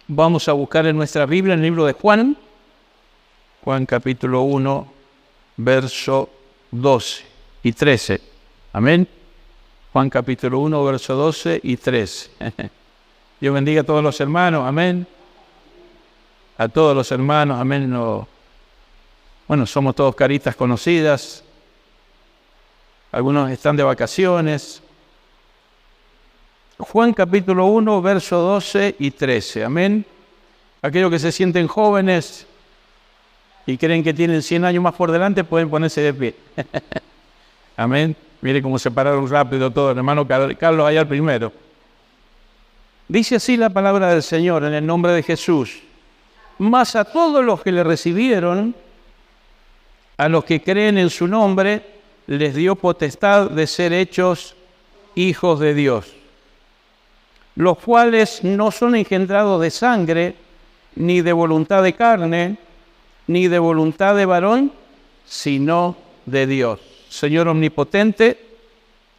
Vamos a buscar en nuestra Biblia el libro de Juan, Juan capítulo 1, verso 12 y 13. Amén. Juan capítulo 1, verso 12 y 13. Dios bendiga a todos los hermanos, amén. A todos los hermanos, amén. Bueno, somos todos caritas conocidas. Algunos están de vacaciones. Juan capítulo 1, verso 12 y 13, amén. Aquellos que se sienten jóvenes y creen que tienen 100 años más por delante pueden ponerse de pie. Amén. Mire cómo se pararon rápido todos, el hermano Carlos allá el primero. Dice así la palabra del Señor en el nombre de Jesús. Mas a todos los que le recibieron, a los que creen en su nombre, les dio potestad de ser hechos hijos de Dios, los cuales no son engendrados de sangre, ni de voluntad de carne, ni de voluntad de varón, sino de Dios. Señor omnipotente,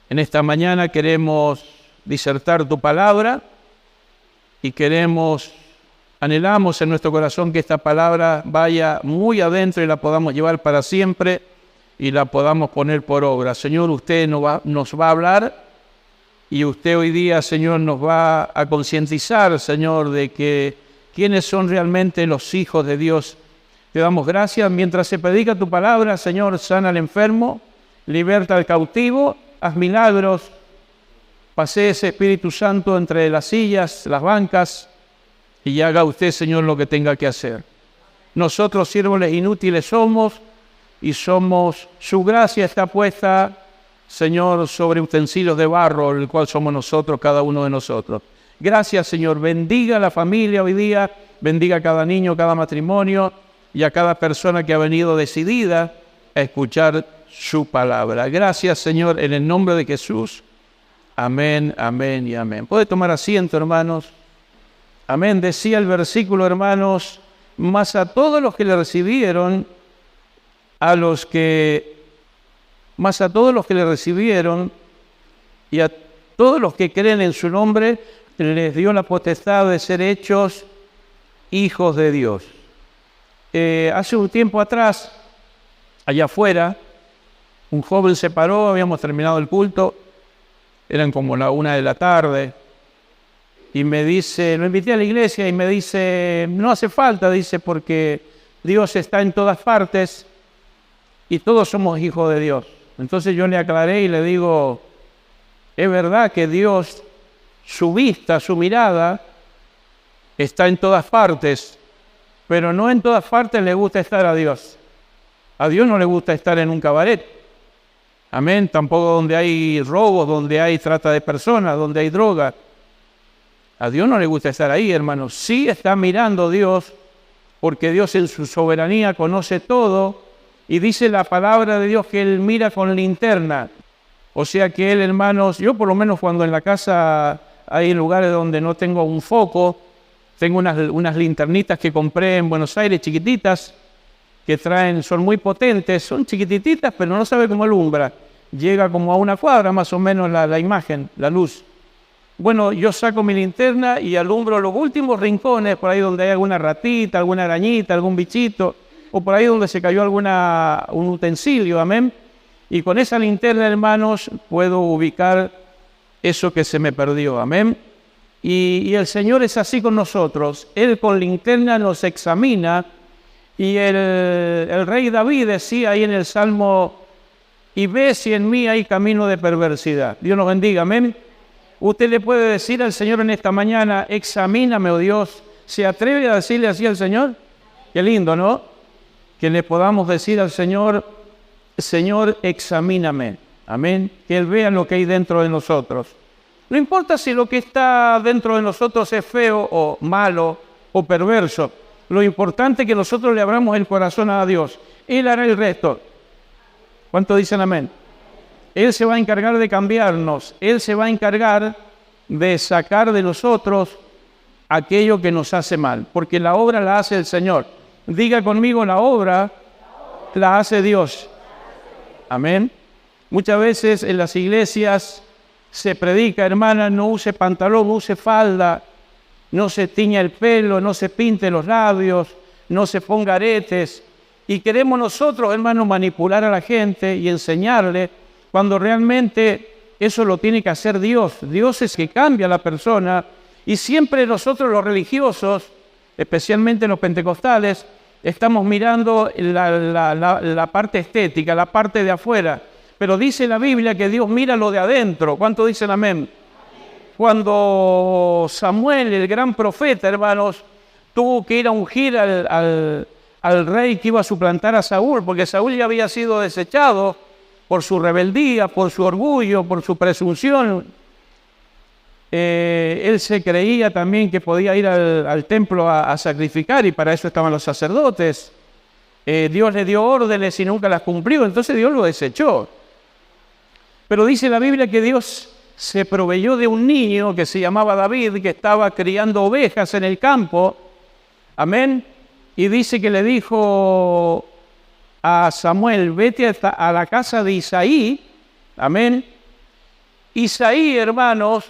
en esta mañana queremos disertar tu palabra y anhelamos en nuestro corazón que esta palabra vaya muy adentro y la podamos llevar para siempre y la podamos poner por obra. Señor, usted nos va a hablar. Y usted hoy día, Señor, nos va a concientizar, Señor, de que quiénes son realmente los hijos de Dios. Te damos gracias. Mientras se predica tu palabra, Señor, sana al enfermo, liberta al cautivo, haz milagros. Pase ese Espíritu Santo entre las sillas, las bancas, y haga usted, Señor, lo que tenga que hacer. Nosotros, siervos inútiles somos, y su gracia está puesta, Señor, sobre utensilios de barro, el cual somos nosotros, cada uno de nosotros. Gracias, Señor. Bendiga a la familia hoy día, bendiga a cada niño, cada matrimonio y a cada persona que ha venido decidida a escuchar su palabra. Gracias, Señor, en el nombre de Jesús. Amén, amén y amén. ¿Puede tomar asiento, hermanos? Amén. Decía el versículo, hermanos, mas a todos los que le recibieron, Mas a todos los que le recibieron y a todos los que creen en su nombre, les dio la potestad de ser hechos hijos de Dios. Hace un tiempo atrás, allá afuera, un joven se paró, habíamos terminado el culto, eran como la 1 de la tarde, y me dice, lo invité a la iglesia y me dice, no hace falta, dice, porque Dios está en todas partes y todos somos hijos de Dios. Entonces yo le aclaré y le digo, es verdad que Dios, su vista, su mirada, está en todas partes, pero no en todas partes le gusta estar a Dios. A Dios no le gusta estar en un cabaret. Amén. Tampoco donde hay robos, donde hay trata de personas, donde hay droga. A Dios no le gusta estar ahí, hermanos. Sí está mirando Dios, porque Dios en su soberanía conoce todo. Y dice la palabra de Dios que Él mira con linterna. O sea que Él, hermanos, yo por lo menos cuando en la casa hay lugares donde no tengo un foco, tengo unas linternitas que compré en Buenos Aires, chiquititas, que son muy potentes, son chiquititas, pero no sabe cómo alumbra. Llega como a 1 cuadra más o menos la imagen, la luz. Bueno, yo saco mi linterna y alumbro los últimos rincones, por ahí donde hay alguna ratita, alguna arañita, algún bichito, o por ahí donde se cayó un utensilio, amén. Y con esa linterna, hermanos, puedo ubicar eso que se me perdió, amén. Y el Señor es así con nosotros. Él con linterna nos examina. Y el rey David decía ahí en el Salmo, y ve si en mí hay camino de perversidad. Dios nos bendiga, amén. Usted le puede decir al Señor en esta mañana, examíname, oh Dios. ¿Se atreve a decirle así al Señor? Qué lindo, ¿no? Que le podamos decir al Señor, Señor, examíname. Amén. Que Él vea lo que hay dentro de nosotros. No importa si lo que está dentro de nosotros es feo o malo o perverso. Lo importante es que nosotros le abramos el corazón a Dios. Él hará el resto. ¿Cuánto dicen amén? Él se va a encargar de cambiarnos. Él se va a encargar de sacar de nosotros aquello que nos hace mal. Porque la obra la hace el Señor. Diga conmigo, la obra la hace Dios. Amén. Muchas veces en las iglesias se predica, hermana, no use pantalón, use falda. no se tiña el pelo, no se pinte los labios, no se ponga aretes. Y queremos nosotros, hermanos, manipular a la gente y enseñarle, cuando realmente eso lo tiene que hacer Dios. Dios es que cambia a la persona, y siempre nosotros los religiosos, especialmente los pentecostales, estamos mirando la parte estética, la parte de afuera. Pero dice la Biblia que Dios mira lo de adentro. ¿Cuánto dicen amén? Cuando Samuel, el gran profeta, hermanos, tuvo que ir a ungir al rey que iba a suplantar a Saúl, porque Saúl ya había sido desechado por su rebeldía, por su orgullo, por su presunción. Él se creía también que podía ir al templo a sacrificar, y para eso estaban los sacerdotes. Dios le dio órdenes y nunca las cumplió, entonces Dios lo desechó. Pero dice la Biblia que Dios se proveyó de un niño que se llamaba David, que estaba criando ovejas en el campo. Amén. Y dice que le dijo a Samuel: vete a la casa de Isaí. Amén. Isaí, hermanos,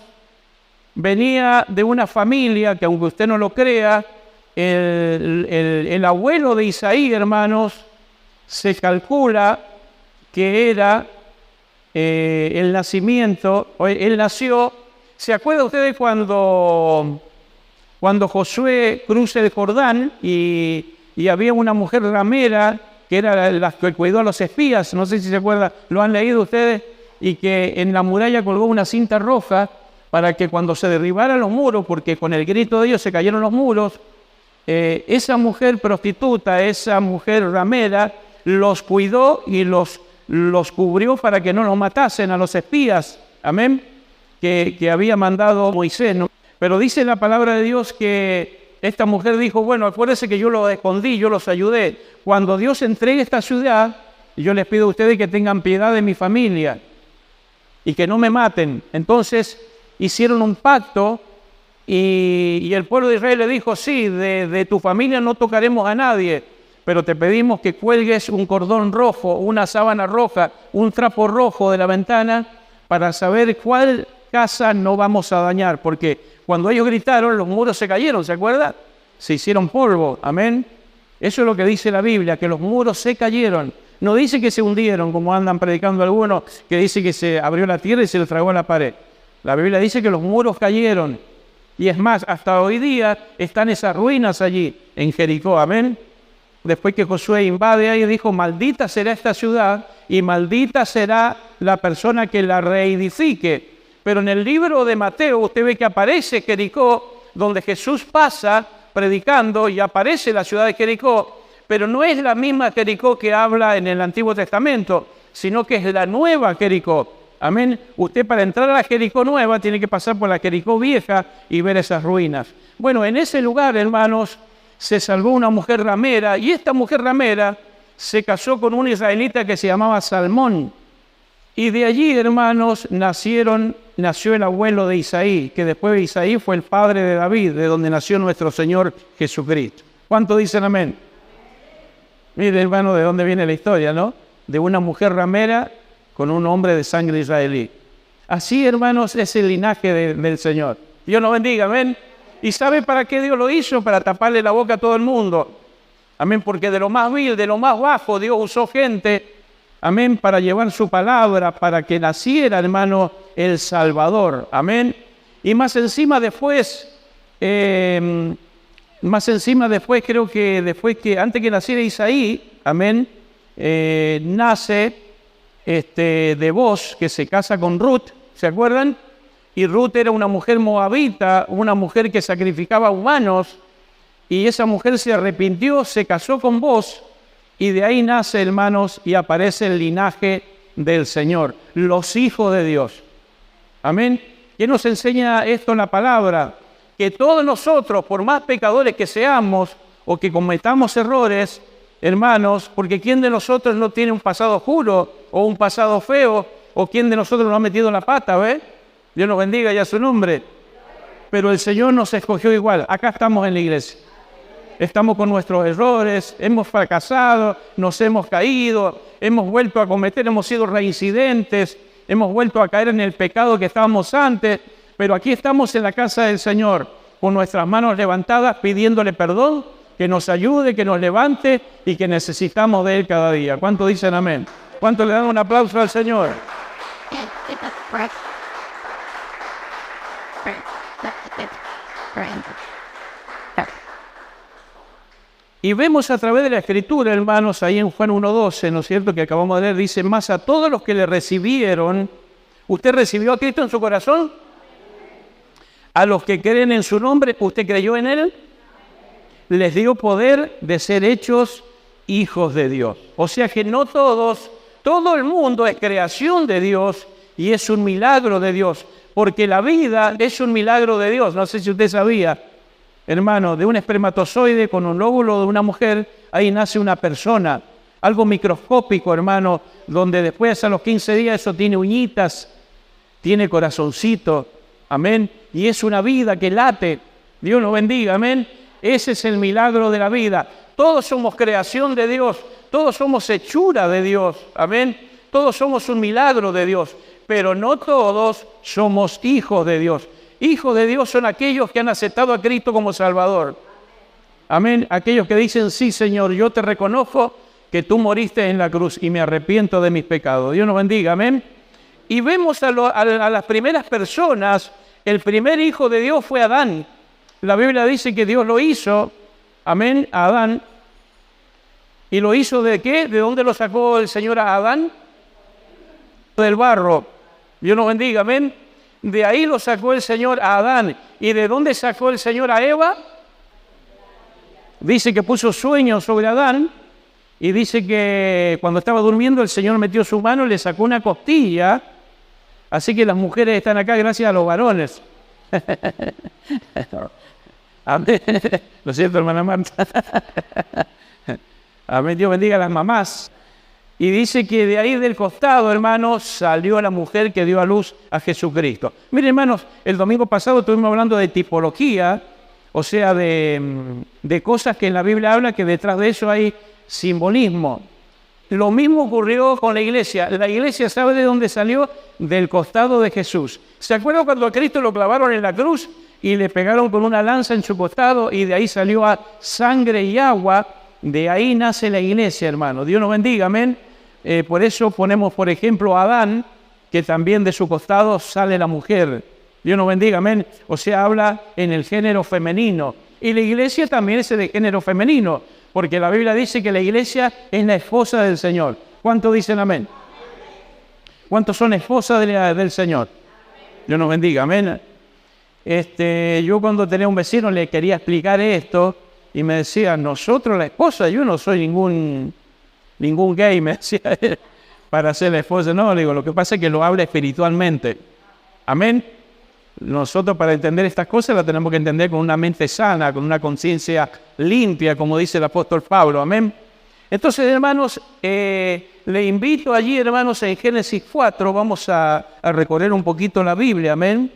venía de una familia que, aunque usted no lo crea, el abuelo de Isaí, hermanos, se calcula que era el nacimiento, él nació. ¿Se acuerda ustedes cuando Josué cruza el Jordán y había una mujer ramera que era la que cuidó a los espías? No sé si se acuerdan, lo han leído ustedes, y que en la muralla colgó una cinta roja para que cuando se derribaran los muros, porque con el grito de ellos se cayeron los muros, esa mujer prostituta, esa mujer ramera, los cuidó y los cubrió para que no los matasen a los espías, amén, que había mandado Moisés, ¿no? Pero dice la palabra de Dios que esta mujer dijo: bueno, acuérdense que yo los escondí, yo los ayudé. Cuando Dios entregue esta ciudad, yo les pido a ustedes que tengan piedad de mi familia y que no me maten. Entonces hicieron un pacto, y el pueblo de Israel le dijo: sí, de tu familia no tocaremos a nadie, pero te pedimos que cuelgues un cordón rojo, una sábana roja, un trapo rojo de la ventana para saber cuál casa no vamos a dañar, porque cuando ellos gritaron, los muros se cayeron, ¿se acuerda? Se hicieron polvo, amén. Eso es lo que dice la Biblia, que los muros se cayeron. No dice que se hundieron, como andan predicando algunos, que dice que se abrió la tierra y se le tragó la pared. La Biblia dice que los muros cayeron. Y es más, hasta hoy día están esas ruinas allí, en Jericó, amén. Después que Josué invade ahí, dijo: maldita será esta ciudad y maldita será la persona que la reedifique. Pero en el libro de Mateo usted ve que aparece Jericó, donde Jesús pasa predicando, y aparece la ciudad de Jericó, pero no es la misma Jericó que habla en el Antiguo Testamento, sino que es la nueva Jericó. Amén. Usted, para entrar a la Jericó nueva, tiene que pasar por la Jericó vieja y ver esas ruinas. Bueno, en ese lugar, hermanos, se salvó una mujer ramera, y esta mujer ramera se casó con un israelita que se llamaba Salmón. Y de allí, hermanos, nació el abuelo de Isaí, que después de Isaí fue el padre de David, de donde nació nuestro Señor Jesucristo. ¿Cuánto dicen amén? Mire, hermano, de dónde viene la historia, ¿no? De una mujer ramera con un hombre de sangre israelí. Así, hermanos, es el linaje del Señor. Dios nos bendiga, amén. ¿Y sabe para qué Dios lo hizo? Para taparle la boca a todo el mundo. Amén, porque de lo más vil, de lo más bajo, Dios usó gente, amén, para llevar su palabra, para que naciera, hermano, el Salvador. Amén. Y más encima después, creo que después que, antes que naciera Isaí, amén, nace de Boz, que se casa con Ruth, ¿se acuerdan? Y Ruth era una mujer moabita, una mujer que sacrificaba humanos, y esa mujer se arrepintió, se casó con Boz, y de ahí nace, hermanos, y aparece el linaje del Señor, los hijos de Dios. Amén. ¿Qué nos enseña esto en la palabra? Que todos nosotros, por más pecadores que seamos o que cometamos errores, hermanos, porque ¿quién de nosotros no tiene un pasado oscuro o un pasado feo? ¿O quién de nosotros no ha metido la pata, ve? Dios nos bendiga ya su nombre. Pero el Señor nos escogió igual. Acá estamos en la iglesia. Estamos con nuestros errores, hemos fracasado, nos hemos caído, hemos vuelto a cometer, hemos sido reincidentes, hemos vuelto a caer en el pecado que estábamos antes, pero aquí estamos en la casa del Señor. con nuestras manos levantadas, pidiéndole perdón, que nos ayude, que nos levante y que necesitamos de Él cada día. ¿Cuánto dicen amén? ¿Cuánto le dan un aplauso al Señor? Y vemos a través de la Escritura, hermanos, ahí en Juan 1:12, ¿no es cierto?, que acabamos de leer, dice, más a todos los que le recibieron, ¿usted recibió a Cristo en su corazón? A los que creen en su nombre, ¿usted creyó en Él? Les dio poder de ser hechos hijos de Dios. O sea que no todos, todo el mundo es creación de Dios y es un milagro de Dios, porque la vida es un milagro de Dios. No sé si usted sabía, hermano, de un espermatozoide con un óvulo de una mujer, ahí nace una persona, algo microscópico, hermano, donde después a los 15 días eso tiene uñitas, tiene corazoncito, amén, y es una vida que late. Dios nos bendiga, amén. Ese es el milagro de la vida. Todos somos creación de Dios, todos somos hechura de Dios, amén. Todos somos un milagro de Dios, pero no todos somos hijos de Dios. Hijos de Dios son aquellos que han aceptado a Cristo como Salvador. Amén. Aquellos que dicen, sí, Señor, yo te reconozco que tú moriste en la cruz y me arrepiento de mis pecados. Dios nos bendiga, amén. Y vemos a las primeras personas, el primer hijo de Dios fue Adán. La Biblia dice que Dios lo hizo, amén, a Adán. ¿Y lo hizo de qué? ¿De dónde lo sacó el Señor a Adán? Del barro. Dios nos bendiga, amén. De ahí lo sacó el Señor a Adán. ¿Y de dónde sacó el Señor a Eva? Dice que puso sueño sobre Adán y dice que cuando estaba durmiendo el Señor metió su mano y le sacó una costilla. Así que las mujeres están acá gracias a los varones. Amén. Lo siento, hermana Marta. Amén. Dios bendiga a las mamás. Y dice que de ahí del costado, hermanos, salió la mujer que dio a luz a Jesucristo. Miren, hermanos, el domingo pasado estuvimos hablando de tipología, o sea, de cosas que en la Biblia habla que detrás de eso hay simbolismo. Lo mismo ocurrió con la iglesia. La iglesia, ¿sabe de dónde salió? Del costado de Jesús. ¿Se acuerdan cuando a Cristo lo clavaron en la cruz y le pegaron con una lanza en su costado y de ahí salió a sangre y agua? De ahí nace la iglesia, hermano. Dios nos bendiga, amén. Por eso ponemos, por ejemplo, a Adán, que también de su costado sale la mujer. Dios nos bendiga, amén. O sea, habla en el género femenino. Y la iglesia también es de género femenino, porque la Biblia dice que la iglesia es la esposa del Señor. ¿Cuántos dicen amén? ¿Cuántos son esposas del Señor? Dios nos bendiga, amén. Yo cuando tenía un vecino le quería explicar esto y me decía, nosotros la esposa, yo no soy ningún gay, me decía él, para ser la esposa. No, le digo, lo que pasa es que lo habla espiritualmente. Amén. Nosotros para entender estas cosas las tenemos que entender con una mente sana, con una conciencia limpia, como dice el apóstol Pablo. Amén. Entonces, hermanos, le invito allí, hermanos, en Génesis 4, vamos a recorrer un poquito la Biblia, amén.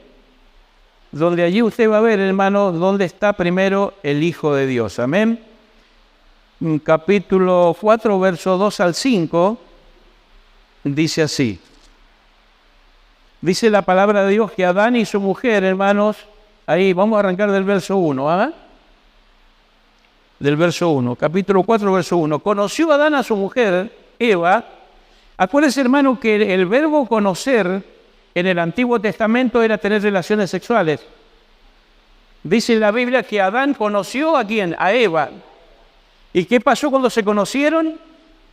Donde allí usted va a ver, hermanos, dónde está primero el Hijo de Dios, amén. Capítulo 4, verso 2 al 5, dice así. Dice la palabra de Dios que Adán y su mujer, hermanos, ahí vamos a arrancar del verso 1, ¿ah? Del verso 1, capítulo 4, verso 1. Conoció Adán a su mujer, Eva. Acuérdense, hermano, que el verbo conocer en el Antiguo Testamento era tener relaciones sexuales. Dice la Biblia que Adán conoció ¿a quién? A Eva. ¿Y qué pasó cuando se conocieron?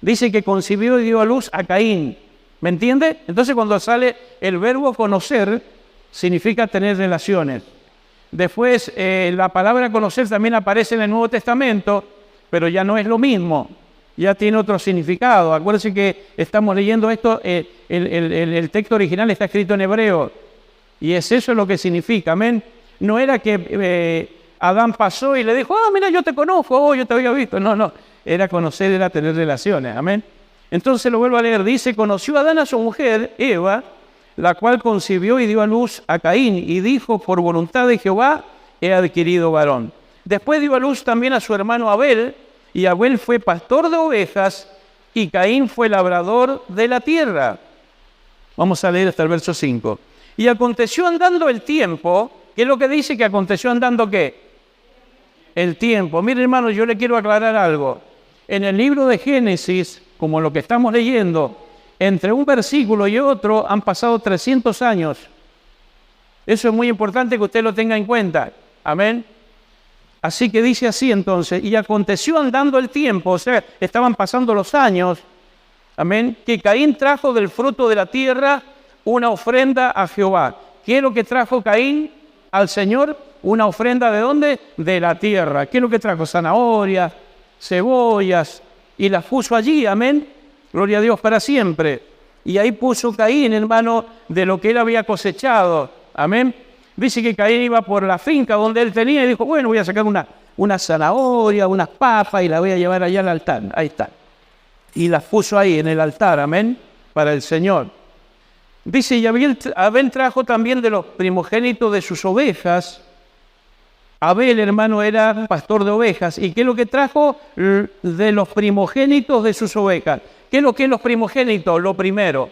Dice que concibió y dio a luz a Caín. ¿Me entiende? Entonces cuando sale el verbo conocer, significa tener relaciones. Después la palabra conocer también aparece en el Nuevo Testamento, pero ya no es lo mismo, ya tiene otro significado. Acuérdense que estamos leyendo esto, el texto original está escrito en hebreo, y es eso lo que significa, amén. No era que Adán pasó y le dijo, mira, yo te conozco, yo te había visto. No, era conocer, era tener relaciones, amén. Entonces lo vuelvo a leer, dice, conoció Adán a su mujer, Eva, la cual concibió y dio a luz a Caín, y dijo, por voluntad de Jehová he adquirido varón. Después dio a luz también a su hermano Abel, y Abel fue pastor de ovejas, y Caín fue labrador de la tierra. Vamos a leer hasta el verso 5. Y aconteció andando el tiempo, ¿Qué es lo que dice? Que aconteció andando ¿qué? El tiempo. Mire, hermano, yo le quiero aclarar algo. En el libro de Génesis, como lo que estamos leyendo, entre un versículo y otro han pasado 300 años. Eso es muy importante que usted lo tenga en cuenta. Amén. Así que dice así entonces, y aconteció andando el tiempo, o sea, estaban pasando los años, amén, que Caín trajo del fruto de la tierra una ofrenda a Jehová. ¿Qué es lo que trajo Caín al Señor? Una ofrenda ¿de dónde? De la tierra. ¿Qué es lo que trajo? Zanahorias, cebollas, y las puso allí, amén. Gloria a Dios para siempre. Y ahí puso Caín, hermano, de lo que él había cosechado, amén. Dice que Caín iba por la finca donde él tenía y dijo, bueno, voy a sacar una zanahoria, unas papas y la voy a llevar allá al altar. Ahí está. Y las puso ahí en el altar, amén, para el Señor. Dice, y Abel trajo también de los primogénitos de sus ovejas. Abel, hermano, era pastor de ovejas. ¿Y qué es lo que trajo? De los primogénitos de sus ovejas. ¿Qué es lo que es los primogénitos? Lo primero.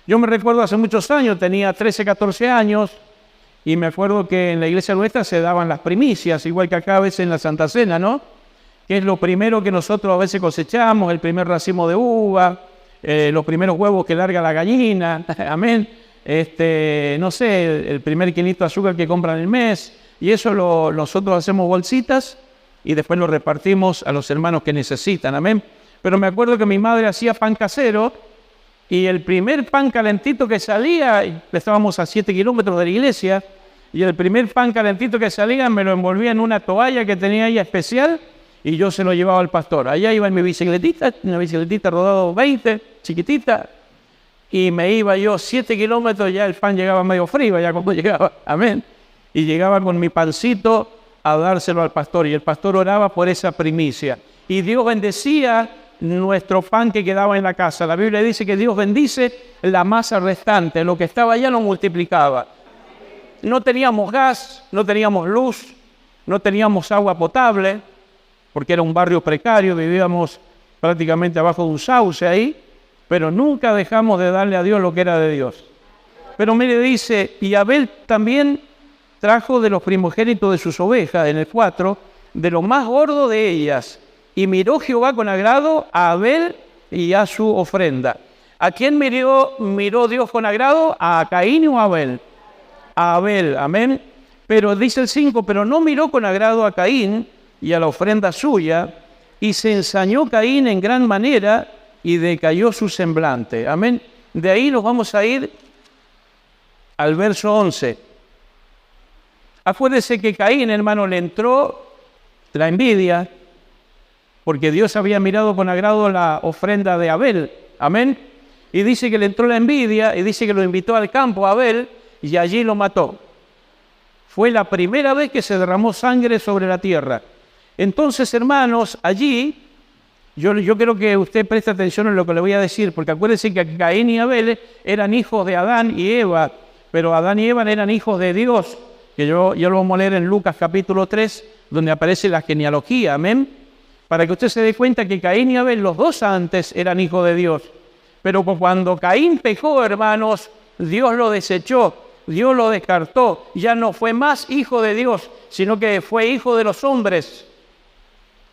Yo me recuerdo hace muchos años, tenía 13, 14 años, y me acuerdo que en la iglesia nuestra se daban las primicias, igual que acá a veces en la Santa Cena, ¿no? Que es lo primero que nosotros a veces cosechamos, el primer racimo de uva, los primeros huevos que larga la gallina, amén. No sé, el primer kilito de azúcar que compran el mes, y eso nosotros hacemos bolsitas y después lo repartimos a los hermanos que necesitan, amén. Pero me acuerdo que mi madre hacía pan casero, y el primer pan calentito que salía, estábamos a 7 kilómetros de la iglesia, y el primer pan calentito que salía me lo envolvía en una toalla que tenía ahí especial, y yo se lo llevaba al pastor. Allá iba en mi bicicletita, una bicicletita rodado 20, chiquitita, y me iba yo 7 kilómetros, ya el pan llegaba medio frío, ya cuando llegaba, amén, y llegaba con mi pancito a dárselo al pastor, y el pastor oraba por esa primicia, y Dios bendecía nuestro pan que quedaba en la casa. La Biblia dice que Dios bendice la masa restante, lo que estaba allá lo multiplicaba. No teníamos gas, no teníamos luz, no teníamos agua potable, porque era un barrio precario, vivíamos prácticamente abajo de un sauce ahí, pero nunca dejamos de darle a Dios lo que era de Dios. Pero mire, dice, y Abel también trajo de los primogénitos de sus ovejas, en el 4, de lo más gordo de ellas. Y miró Jehová con agrado a Abel y a su ofrenda. ¿A quién miró Dios con agrado? ¿A Caín o a Abel? A Abel, amén. Pero dice el 5, pero no miró con agrado a Caín y a la ofrenda suya, y se ensañó Caín en gran manera y decayó su semblante. Amén. De ahí nos vamos a ir al verso 11. Acuérdese que Caín, hermano, le entró la envidia, porque Dios había mirado con agrado la ofrenda de Abel, amén, y dice que le entró la envidia, y dice que lo invitó al campo a Abel, y allí lo mató. Fue la primera vez que se derramó sangre sobre la tierra. Entonces, hermanos, allí, yo quiero que usted preste atención en lo que le voy a decir, porque acuérdense que Caín y Abel eran hijos de Adán y Eva, pero Adán y Eva eran hijos de Dios, que yo lo vamos a leer en Lucas capítulo 3, donde aparece la genealogía, amén. Para que usted se dé cuenta que Caín y Abel, los dos antes, eran hijos de Dios. Pero cuando Caín pecó, hermanos, Dios lo desechó, Dios lo descartó. Ya no fue más hijo de Dios, sino que fue hijo de los hombres.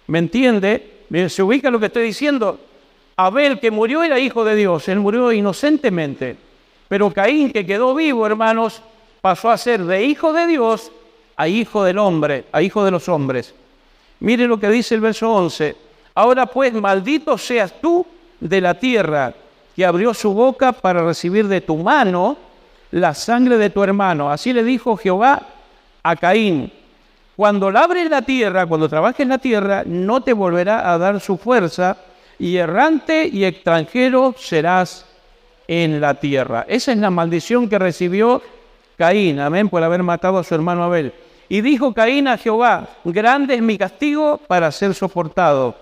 ¿Me entiende? ¿Se ubica lo que estoy diciendo? Abel, que murió, era hijo de Dios, él murió inocentemente. Pero Caín, que quedó vivo, hermanos, pasó a ser de hijo de Dios a hijo del hombre, a hijo de los hombres. Mire lo que dice el verso 11. Ahora pues, maldito seas tú de la tierra, que abrió su boca para recibir de tu mano la sangre de tu hermano. Así le dijo Jehová a Caín. Cuando labres la tierra, cuando trabajes la tierra, no te volverá a dar su fuerza, y errante y extranjero serás en la tierra. Esa es la maldición que recibió Caín, amén, por haber matado a su hermano Abel. Y dijo Caín a Jehová, grande es mi castigo para ser soportado.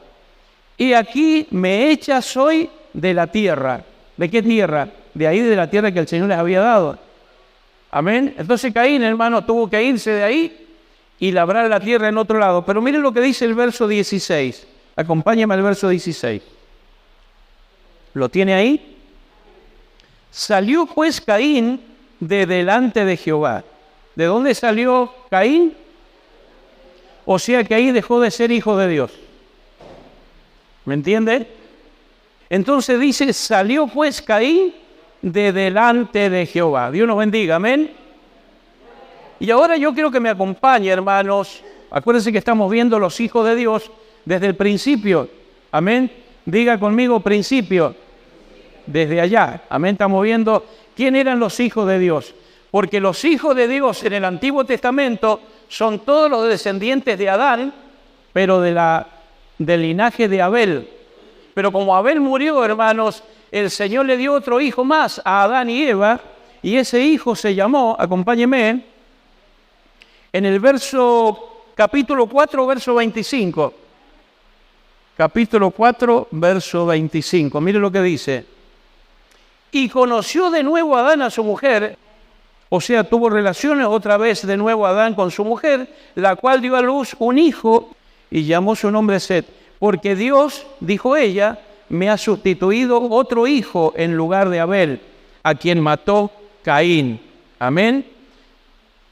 Y aquí me echas hoy de la tierra. ¿De qué tierra? De ahí, de la tierra que el Señor les había dado. Amén. Entonces Caín, hermano, tuvo que irse de ahí y labrar la tierra en otro lado. Pero miren lo que dice el verso 16. Acompáñame al verso 16. ¿Lo tiene ahí? Salió pues Caín de delante de Jehová ¿De dónde salió Caín? O sea que ahí dejó de ser hijo de Dios. ¿Me entiende? Entonces dice, salió pues Caín de delante de Jehová. Dios nos bendiga, amén. Y ahora yo quiero que me acompañe, hermanos. Acuérdense que estamos viendo los hijos de Dios desde el principio. Amén. Diga conmigo principio. Desde allá. Amén. Estamos viendo quién eran los hijos de Dios. Porque los hijos de Dios en el Antiguo Testamento son todos los descendientes de Adán, pero del linaje de Abel. Pero como Abel murió, hermanos, el Señor le dio otro hijo más a Adán y Eva, y ese hijo se llamó, acompáñeme, en el capítulo 4, verso 25. Capítulo 4, verso 25. Mire lo que dice. Y conoció de nuevo Adán a su mujer, o sea, tuvo relaciones otra vez de nuevo Adán con su mujer, la cual dio a luz un hijo y llamó su nombre Set. Porque Dios, dijo ella, me ha sustituido otro hijo en lugar de Abel, a quien mató Caín. Amén.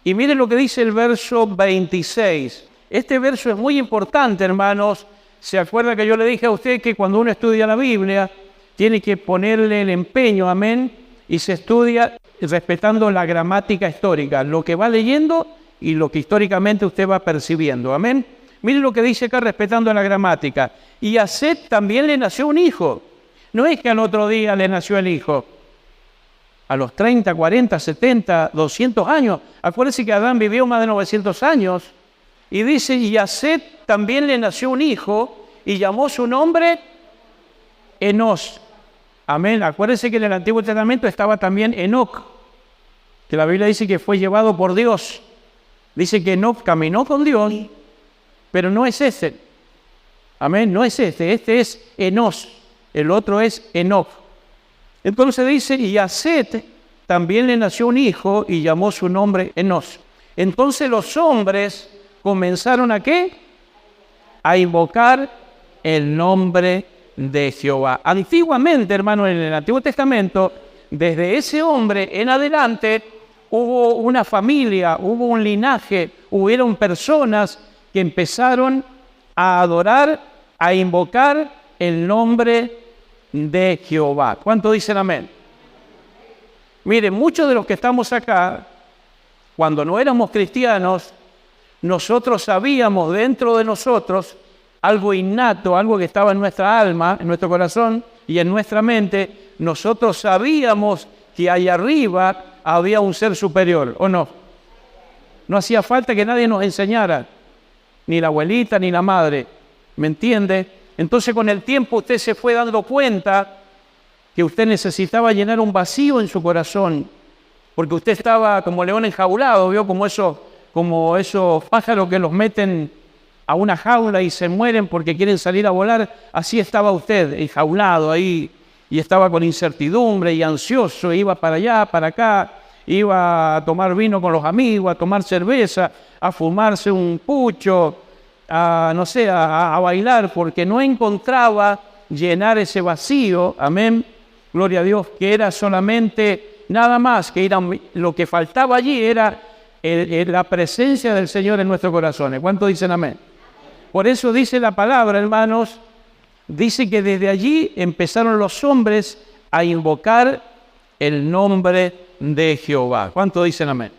Y miren lo que dice el verso 26. Este verso es muy importante, hermanos. ¿Se acuerda que yo le dije a usted que cuando uno estudia la Biblia, tiene que ponerle el empeño, amén? Y se estudia respetando la gramática histórica, lo que va leyendo y lo que históricamente usted va percibiendo, amén. Miren lo que dice acá respetando la gramática. Y a Set también le nació un hijo. No es que al otro día le nació el hijo. A los 30, 40, 70, 200 años. Acuérdense que Adán vivió más de 900 años. Y dice, y a Set también le nació un hijo y llamó su nombre Enos. Amén. Acuérdense que en el Antiguo Testamento estaba también Enoc, que la Biblia dice que fue llevado por Dios. Dice que Enoc caminó con Dios, pero no es ese. Amén. No es este. Este es Enos. El otro es Enoc. Entonces dice, y a Set también le nació un hijo y llamó su nombre Enos. Entonces los hombres comenzaron ¿a qué? A invocar el nombre de Jehová. Antiguamente, hermano, en el Antiguo Testamento, desde ese hombre en adelante, hubo una familia, hubo un linaje, hubieron personas que empezaron a adorar, a invocar el nombre de Jehová. ¿Cuánto dicen amén? Miren, muchos de los que estamos acá, cuando no éramos cristianos, nosotros sabíamos dentro de nosotros algo innato, algo que estaba en nuestra alma, en nuestro corazón y en nuestra mente. Nosotros sabíamos que allá arriba había un ser superior, ¿o no? No hacía falta que nadie nos enseñara, ni la abuelita ni la madre, ¿me entiende? Entonces con el tiempo usted se fue dando cuenta que usted necesitaba llenar un vacío en su corazón, porque usted estaba como león enjaulado, ¿vio? Como esos pájaros que los meten a una jaula y se mueren porque quieren salir a volar. Así estaba usted, enjaulado ahí, y estaba con incertidumbre y ansioso, iba para allá, para acá, iba a tomar vino con los amigos, a tomar cerveza, a fumarse un pucho, a bailar, porque no encontraba llenar ese vacío, amén, gloria a Dios, que era solamente nada más, que era lo que faltaba allí era la presencia del Señor en nuestros corazones. ¿Cuántos dicen amén? Por eso dice la palabra, hermanos, dice que desde allí empezaron los hombres a invocar el nombre de Jehová. ¿Cuántos dicen amén?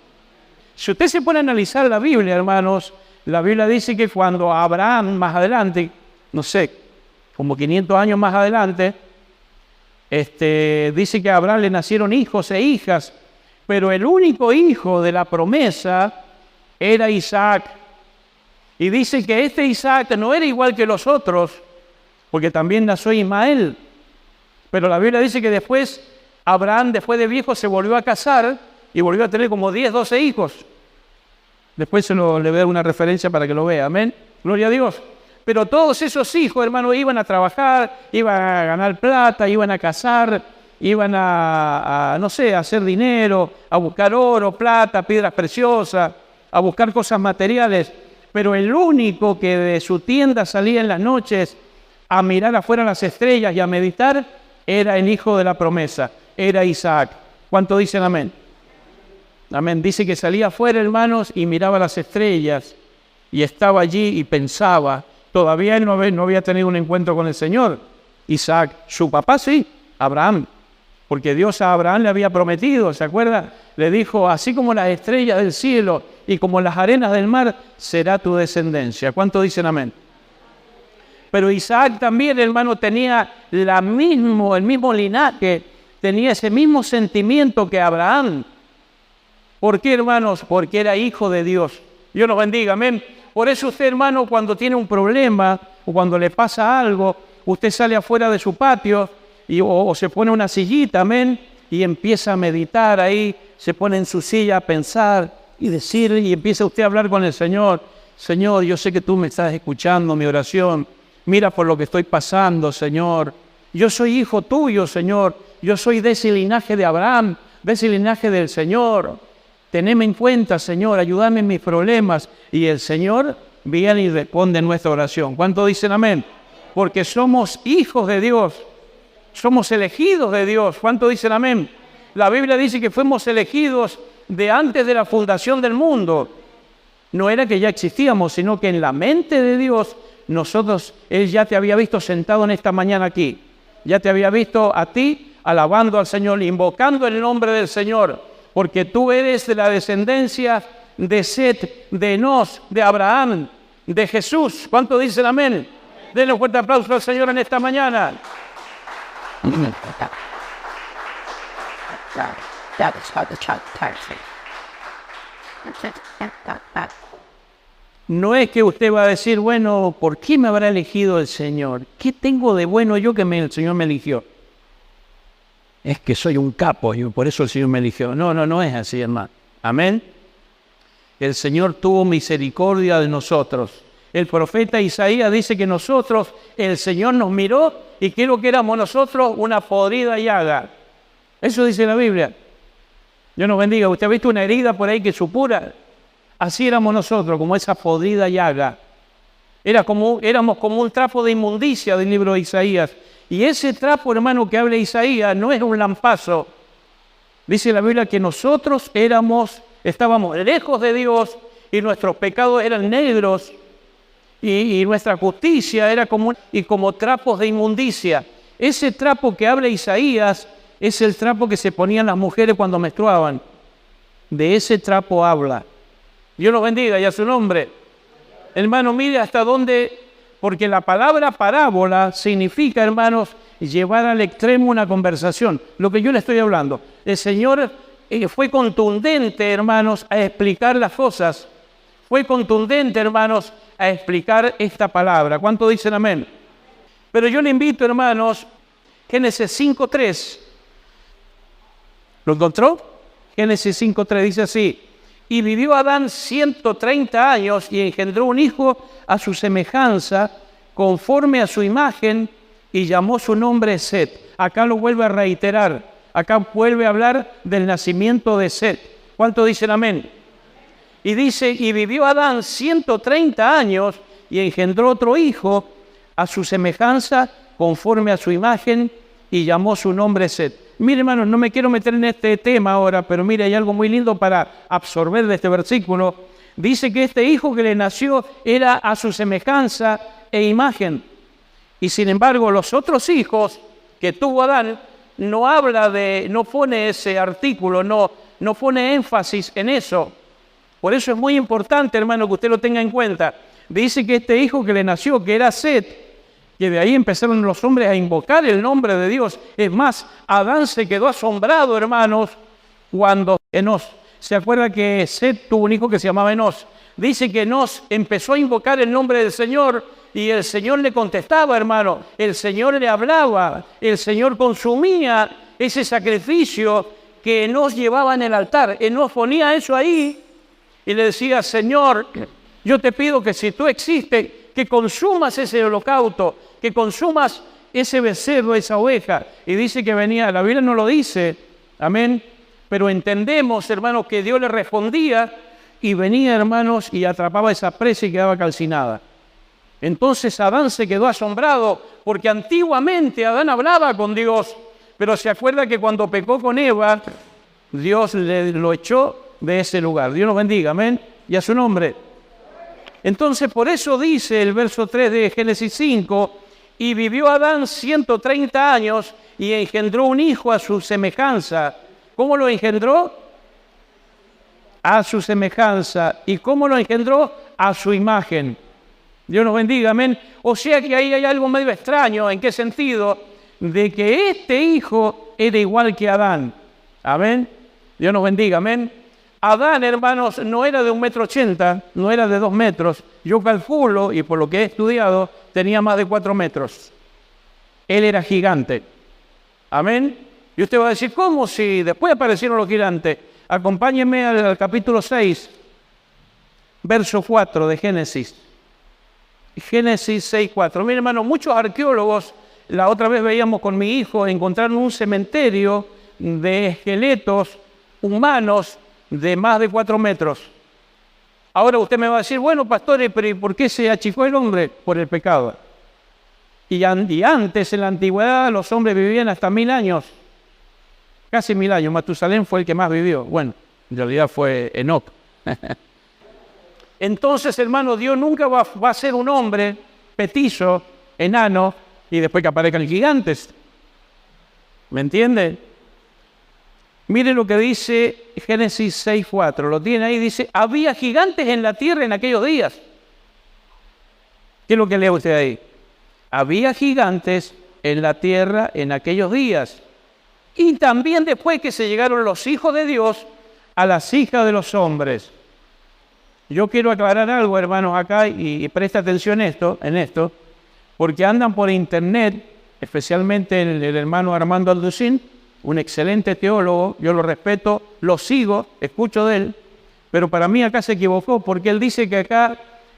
Si usted se pone a analizar la Biblia, hermanos, la Biblia dice que cuando Abraham más adelante, no sé, como 500 años más adelante, dice que a Abraham le nacieron hijos e hijas, pero el único hijo de la promesa era Isaac. Y dice que este Isaac no era igual que los otros, porque también nació Ismael. Pero la Biblia dice que después Abraham, después de viejo, se volvió a casar y volvió a tener como 10, 12 hijos. Después le voy a dar una referencia para que lo vea. Amén. Gloria a Dios. Pero todos esos hijos, hermanos, iban a trabajar, iban a ganar plata, iban a cazar, iban a hacer dinero, a buscar oro, plata, piedras preciosas, a buscar cosas materiales. Pero el único que de su tienda salía en las noches a mirar afuera las estrellas y a meditar era el hijo de la promesa, era Isaac. ¿Cuánto dicen amén? Amén. Dice que salía afuera, hermanos, y miraba las estrellas y estaba allí y pensaba. Todavía él no había tenido un encuentro con el Señor. Isaac, su papá sí, Abraham, porque Dios a Abraham le había prometido, ¿se acuerda? Le dijo, así como las estrellas del cielo y como las arenas del mar, será tu descendencia. ¿Cuánto dicen amén? Pero Isaac también, hermano, tenía el mismo linaje, tenía ese mismo sentimiento que Abraham. ¿Por qué, hermanos? Porque era hijo de Dios. Dios nos bendiga, amén. Por eso usted, hermano, cuando tiene un problema o cuando le pasa algo, usted sale afuera de su patio o se pone una sillita, amén, y empieza a meditar ahí, se pone en su silla a pensar y decir, y empieza usted a hablar con el Señor. Señor, yo sé que tú me estás escuchando mi oración. Mira por lo que estoy pasando, Señor. Yo soy hijo tuyo, Señor. Yo soy de ese linaje de Abraham, de ese linaje del Señor. Teneme en cuenta, Señor, ayúdame en mis problemas. Y el Señor viene y responde nuestra oración. ¿Cuánto dicen amén? Porque somos hijos de Dios. Somos elegidos de Dios. ¿Cuánto dicen amén? La Biblia dice que fuimos elegidos de antes de la fundación del mundo. No era que ya existíamos, sino que en la mente de Dios, Él ya te había visto sentado en esta mañana aquí. Ya te había visto a ti alabando al Señor, invocando el nombre del Señor. Porque tú eres de la descendencia de Set, de Enos, de Abraham, de Jesús. ¿Cuánto dicen amén? Denle un fuerte aplauso al Señor en esta mañana. No es que usted va a decir, bueno, ¿por qué me habrá elegido el Señor? ¿Qué tengo de bueno yo que el Señor me eligió? Es que soy un capo y por eso el Señor me eligió. No es así, hermano. Amén. El Señor tuvo misericordia de nosotros. El profeta Isaías dice que nosotros, el Señor nos miró y que lo que éramos nosotros, una podrida llaga. Eso dice la Biblia. Dios nos bendiga. ¿Usted ha visto una herida por ahí que supura? Así éramos nosotros, como esa podrida llaga. Éramos como un trapo de inmundicia del libro de Isaías. Y ese trapo, hermano, que habla Isaías, no es un lampazo. Dice la Biblia que nosotros estábamos lejos de Dios y nuestros pecados eran negros y nuestra justicia era como trapos de inmundicia. Ese trapo que habla Isaías es el trapo que se ponían las mujeres cuando menstruaban. De ese trapo habla. Dios los bendiga y a su nombre. Hermano, mire hasta dónde... Porque la palabra parábola significa, hermanos, llevar al extremo una conversación. Lo que yo le estoy hablando. El Señor fue contundente, hermanos, a explicar las cosas. Fue contundente, hermanos, a explicar esta palabra. ¿Cuánto dicen amén? Pero yo le invito, hermanos, Génesis 5:3. ¿Lo encontró? Génesis 5:3 dice así. Y vivió Adán 130 años y engendró un hijo a su semejanza, conforme a su imagen, y llamó su nombre Set. Acá lo vuelve a reiterar. Acá vuelve a hablar del nacimiento de Set. ¿Cuánto dicen amén? Y dice, y vivió Adán 130 años y engendró otro hijo a su semejanza, conforme a su imagen, y llamó su nombre Set. Mire, hermanos, no me quiero meter en este tema ahora, pero mire, hay algo muy lindo para absorber de este versículo. Dice que este hijo que le nació era a su semejanza e imagen. Y sin embargo, los otros hijos que tuvo Adán, no pone ese artículo, no pone énfasis en eso. Por eso es muy importante, hermano, que usted lo tenga en cuenta. Dice que este hijo que le nació, que era Set, que de ahí empezaron los hombres a invocar el nombre de Dios. Es más, Adán se quedó asombrado, hermanos, cuando Enos, ¿se acuerda que Set tuvo un hijo que se llamaba Enos? Dice que Enos empezó a invocar el nombre del Señor y el Señor le contestaba, hermano. El Señor le hablaba, el Señor consumía ese sacrificio que Enos llevaba en el altar. Enos ponía eso ahí y le decía, Señor, yo te pido que si tú existes, que consumas ese holocausto, que consumas ese becerro, esa oveja. Y dice que venía, la Biblia no lo dice, amén, pero entendemos, hermanos, que Dios le respondía y venía, hermanos, y atrapaba esa presa y quedaba calcinada. Entonces Adán se quedó asombrado, porque antiguamente Adán hablaba con Dios, pero se acuerda que cuando pecó con Eva, Dios lo echó de ese lugar. Dios nos bendiga, amén, y a su nombre. Entonces, por eso dice el verso 3 de Génesis 5, y vivió Adán 130 años y engendró un hijo a su semejanza. ¿Cómo lo engendró? A su semejanza. ¿Y cómo lo engendró? A su imagen. Dios nos bendiga, amén. O sea que ahí hay algo medio extraño. ¿En qué sentido? De que este hijo era igual que Adán. Amén. Dios nos bendiga, amén. Adán, hermanos, no era de 1,80 m, no era de 2 metros. Yo calculo, y por lo que he estudiado, tenía más de 4 metros. Él era gigante. Amén. Y usted va a decir, ¿cómo si después aparecieron los gigantes? Acompáñenme al capítulo 6, verso 4 de Génesis. Génesis 6, 4. Miren, hermano, muchos arqueólogos, la otra vez veíamos con mi hijo, encontraron un cementerio de esqueletos humanos de más de 4 metros. Ahora usted me va a decir, bueno, pastores, pero ¿y por qué se achicó el hombre? Por el pecado. Y antes, en la antigüedad, los hombres vivían hasta 1000 años. Casi 1000 años. Matusalén fue el que más vivió. Bueno, en realidad fue Enoc. Entonces, hermano, Dios nunca va a ser un hombre petizo, enano, y después que aparezcan gigantes. ¿Me entiende? Mire lo que dice Génesis 6:4. Lo tiene ahí, dice, había gigantes en la tierra en aquellos días. ¿Qué es lo que lee usted ahí? Había gigantes en la tierra en aquellos días. Y también después que se llegaron los hijos de Dios a las hijas de los hombres. Yo quiero aclarar algo, hermanos, acá, y presta atención en esto, porque andan por internet, especialmente el hermano Armando Alducín, un excelente teólogo, yo lo respeto, lo sigo, escucho de él, pero para mí acá se equivocó, porque él dice que acá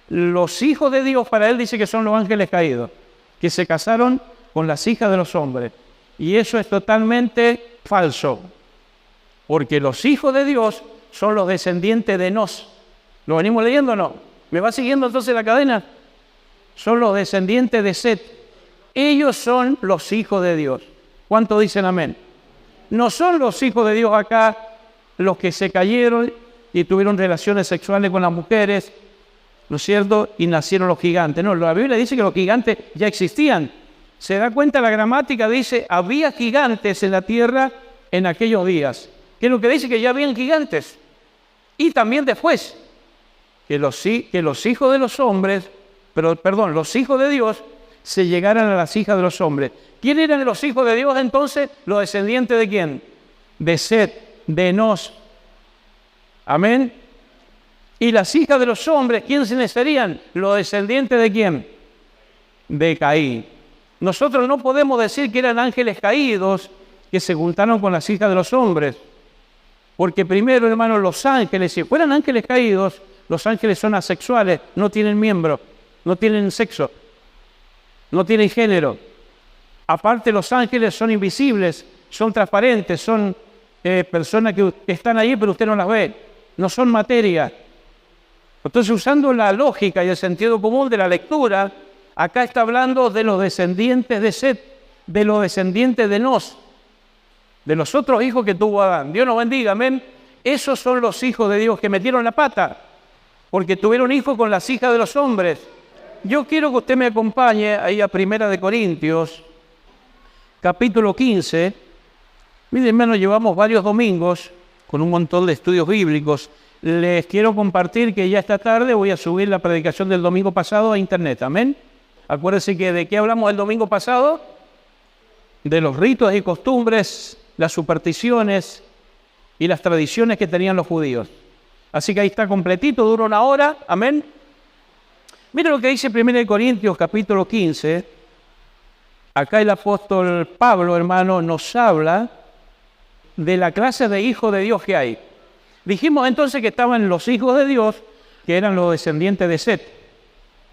los hijos de Dios, para él dice que son los ángeles caídos, que se casaron con las hijas de los hombres. Y eso es totalmente falso, porque los hijos de Dios son los descendientes de Enos. ¿Lo venimos leyendo o no? ¿Me va siguiendo entonces la cadena? Son los descendientes de Set. Ellos son los hijos de Dios. ¿Cuánto dicen amén? No son los hijos de Dios acá los que se cayeron y tuvieron relaciones sexuales con las mujeres, ¿no es cierto? Y nacieron los gigantes. No, la Biblia dice que los gigantes ya existían. ¿Se da cuenta la gramática? Dice, había gigantes en la tierra en aquellos días. ¿Qué es lo que dice? Que ya habían gigantes. Y también después, que los hijos de los hombres, los hijos de Dios se llegaran a las hijas de los hombres. ¿Quién eran los hijos de Dios entonces? ¿Los descendientes de quién? De Set, de Enos. Amén. Y las hijas de los hombres, ¿quiénes serían? ¿Los descendientes de quién? De Caín. Nosotros no podemos decir que eran ángeles caídos que se juntaron con las hijas de los hombres. Porque primero, hermanos, los ángeles, si fueran ángeles caídos, los ángeles son asexuales, no tienen miembro, no tienen sexo, no tienen género. Aparte, los ángeles son invisibles, son transparentes, son personas que están allí, pero usted no las ve, no son materia. Entonces, usando la lógica y el sentido común de la lectura, acá está hablando de los descendientes de Set, de los descendientes de Enos, de los otros hijos que tuvo Adán. Dios nos bendiga, amén. Esos son los hijos de Dios que metieron la pata, porque tuvieron hijos con las hijas de los hombres. Yo quiero que usted me acompañe ahí a 1 Corintios, capítulo 15. Miren, hermano, llevamos varios domingos con un montón de estudios bíblicos. Les quiero compartir que ya esta tarde voy a subir la predicación del domingo pasado a internet, amén. Acuérdense que ¿de qué hablamos el domingo pasado? De los ritos y costumbres, las supersticiones y las tradiciones que tenían los judíos. Así que ahí está completito, dura 1 hora, amén. Mira lo que dice 1 Corintios capítulo 15. Acá el apóstol Pablo, hermano, nos habla de la clase de hijos de Dios que hay. Dijimos entonces que estaban los hijos de Dios, que eran los descendientes de Set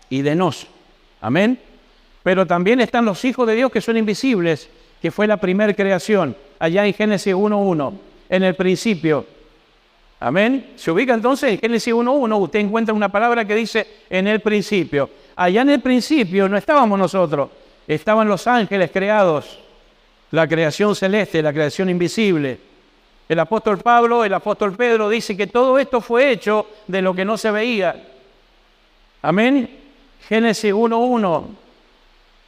y de Enos, amén. Pero también están los hijos de Dios que son invisibles, que fue la primera creación, allá en Génesis 1:1, en el principio. Amén. Se ubica entonces en Génesis 1:1, usted encuentra una palabra que dice en el principio. Allá en el principio no estábamos nosotros, estaban los ángeles creados, la creación celeste, la creación invisible. El apóstol Pablo, el apóstol Pedro dice que todo esto fue hecho de lo que no se veía. Amén. Génesis 1:1.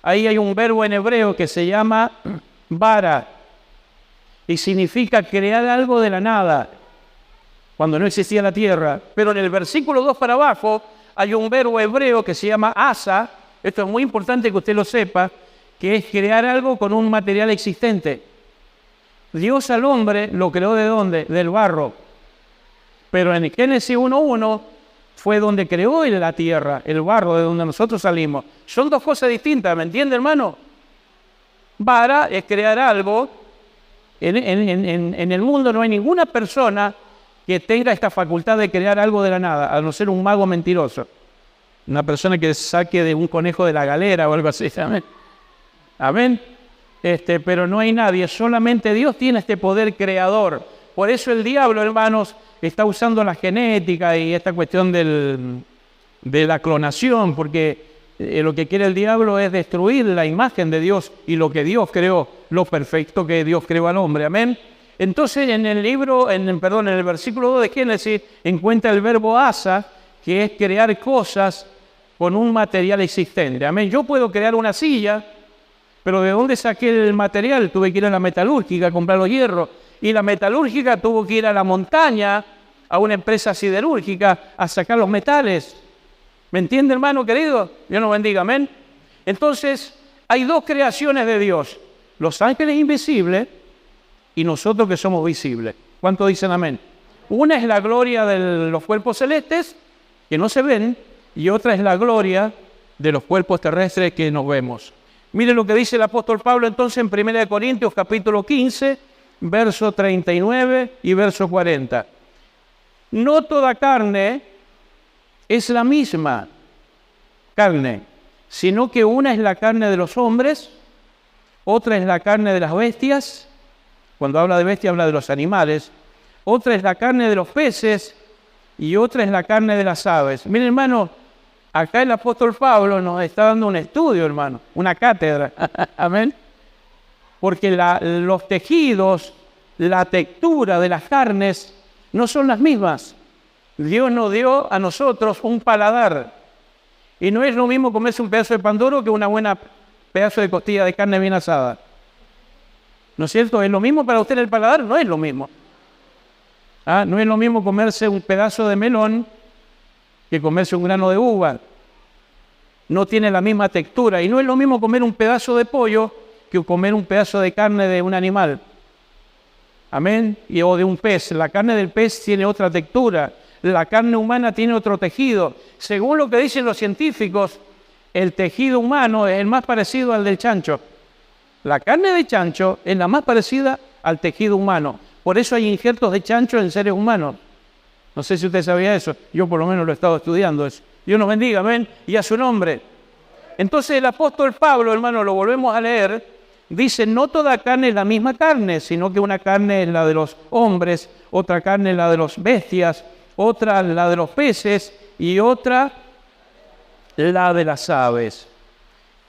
Ahí hay un verbo en hebreo que se llama bara y significa crear algo de la nada, cuando no existía la tierra. Pero en el versículo 2 para abajo hay un verbo hebreo que se llama asa. Esto es muy importante que usted lo sepa, que es crear algo con un material existente. Dios al hombre lo creó ¿de dónde? Del barro. Pero en Génesis 1:1 fue donde creó la tierra, el barro de donde nosotros salimos. Son dos cosas distintas, ¿me entiende, hermano? Vara es crear algo. En el mundo no hay ninguna persona que tenga esta facultad de crear algo de la nada, a no ser un mago mentiroso. Una persona que saque de un conejo de la galera o algo así. ¿Amén? Amén. Pero no hay nadie, solamente Dios tiene este poder creador. Por eso el diablo, hermanos, está usando la genética y esta cuestión de la clonación, porque lo que quiere el diablo es destruir la imagen de Dios y lo que Dios creó, lo perfecto que Dios creó al hombre. Amén. Entonces en el versículo 2 de Génesis encuentra el verbo asa, que es crear cosas con un material existente. Amén. Yo puedo crear una silla, pero ¿de dónde saqué el material? Tuve que ir a la metalúrgica a comprar los hierros. Y la metalúrgica tuvo que ir a la montaña, a una empresa siderúrgica, a sacar los metales. ¿Me entiende, hermano querido? Dios nos bendiga, amén. Entonces, hay dos creaciones de Dios. Los ángeles invisibles y nosotros que somos visibles. ¿Cuántos dicen amén? Una es la gloria de los cuerpos celestes, que no se ven, y otra es la gloria de los cuerpos terrestres que nos vemos. Mire lo que dice el apóstol Pablo entonces en 1 Corintios capítulo 15, verso 39 y verso 40. No toda carne es la misma carne, sino que una es la carne de los hombres, otra es la carne de las bestias. Cuando habla de bestia habla de los animales. Otra es la carne de los peces y otra es la carne de las aves. Miren, hermano, acá el apóstol Pablo nos está dando un estudio, hermano, una cátedra. Amén. Porque los tejidos, la textura de las carnes no son las mismas. Dios nos dio a nosotros un paladar. Y no es lo mismo comerse un pedazo de pan duro que una buena pedazo de costilla de carne bien asada. ¿No es cierto? ¿Es lo mismo para usted el paladar? No es lo mismo. No es lo mismo comerse un pedazo de melón que comerse un grano de uva. No tiene la misma textura. Y no es lo mismo comer un pedazo de pollo que comer un pedazo de carne de un animal. Amén. O de un pez. La carne del pez tiene otra textura. La carne humana tiene otro tejido. Según lo que dicen los científicos, el tejido humano es el más parecido al del chancho. La carne de chancho es la más parecida al tejido humano. Por eso hay injertos de chancho en seres humanos. No sé si usted sabía eso. Yo por lo menos lo he estado estudiando eso. Dios nos bendiga, amén, y a su nombre. Entonces el apóstol Pablo, hermano, lo volvemos a leer, dice, no toda carne es la misma carne, sino que una carne es la de los hombres, otra carne es la de las bestias, otra la de los peces y otra la de las aves.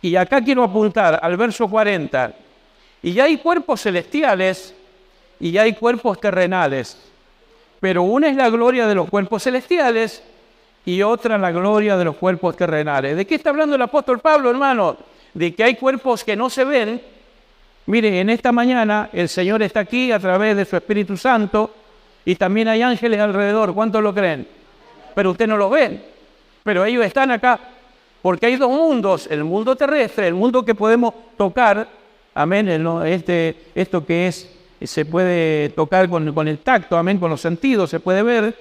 Y acá quiero apuntar al verso 40. Y hay cuerpos celestiales y hay cuerpos terrenales. Pero una es la gloria de los cuerpos celestiales y otra la gloria de los cuerpos terrenales. ¿De qué está hablando el apóstol Pablo, hermano? De que hay cuerpos que no se ven. Mire, en esta mañana el Señor está aquí a través de su Espíritu Santo y también hay ángeles alrededor. ¿Cuántos lo creen? Pero usted no los ve. Pero ellos están acá. Porque hay dos mundos, el mundo terrestre, el mundo que podemos tocar, amén, esto que se puede tocar con el tacto, amén, con los sentidos, se puede ver,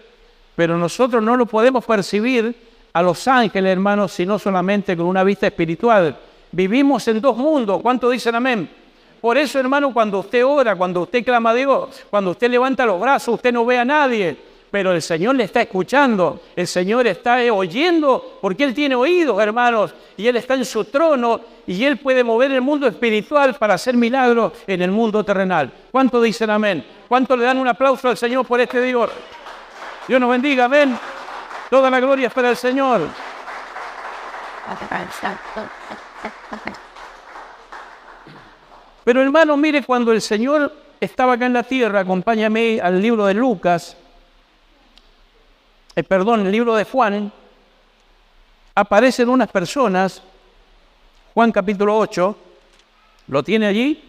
pero nosotros no lo podemos percibir a los ángeles, hermanos, sino solamente con una vista espiritual. Vivimos en dos mundos, ¿cuántos dicen amén? Por eso, hermano, cuando usted ora, cuando usted clama a Dios, cuando usted levanta los brazos, usted no ve a nadie, pero el Señor le está escuchando, el Señor está oyendo, porque Él tiene oídos, hermanos, y Él está en su trono, y Él puede mover el mundo espiritual para hacer milagros en el mundo terrenal. ¿Cuántos dicen amén? ¿Cuántos le dan un aplauso al Señor por este Dios? Dios nos bendiga, amén. Toda la gloria es para el Señor. Pero hermano, mire, cuando el Señor estaba acá en la tierra, acompáñame al libro de Lucas, el libro de Juan, aparecen unas personas, Juan capítulo 8, ¿lo tiene allí?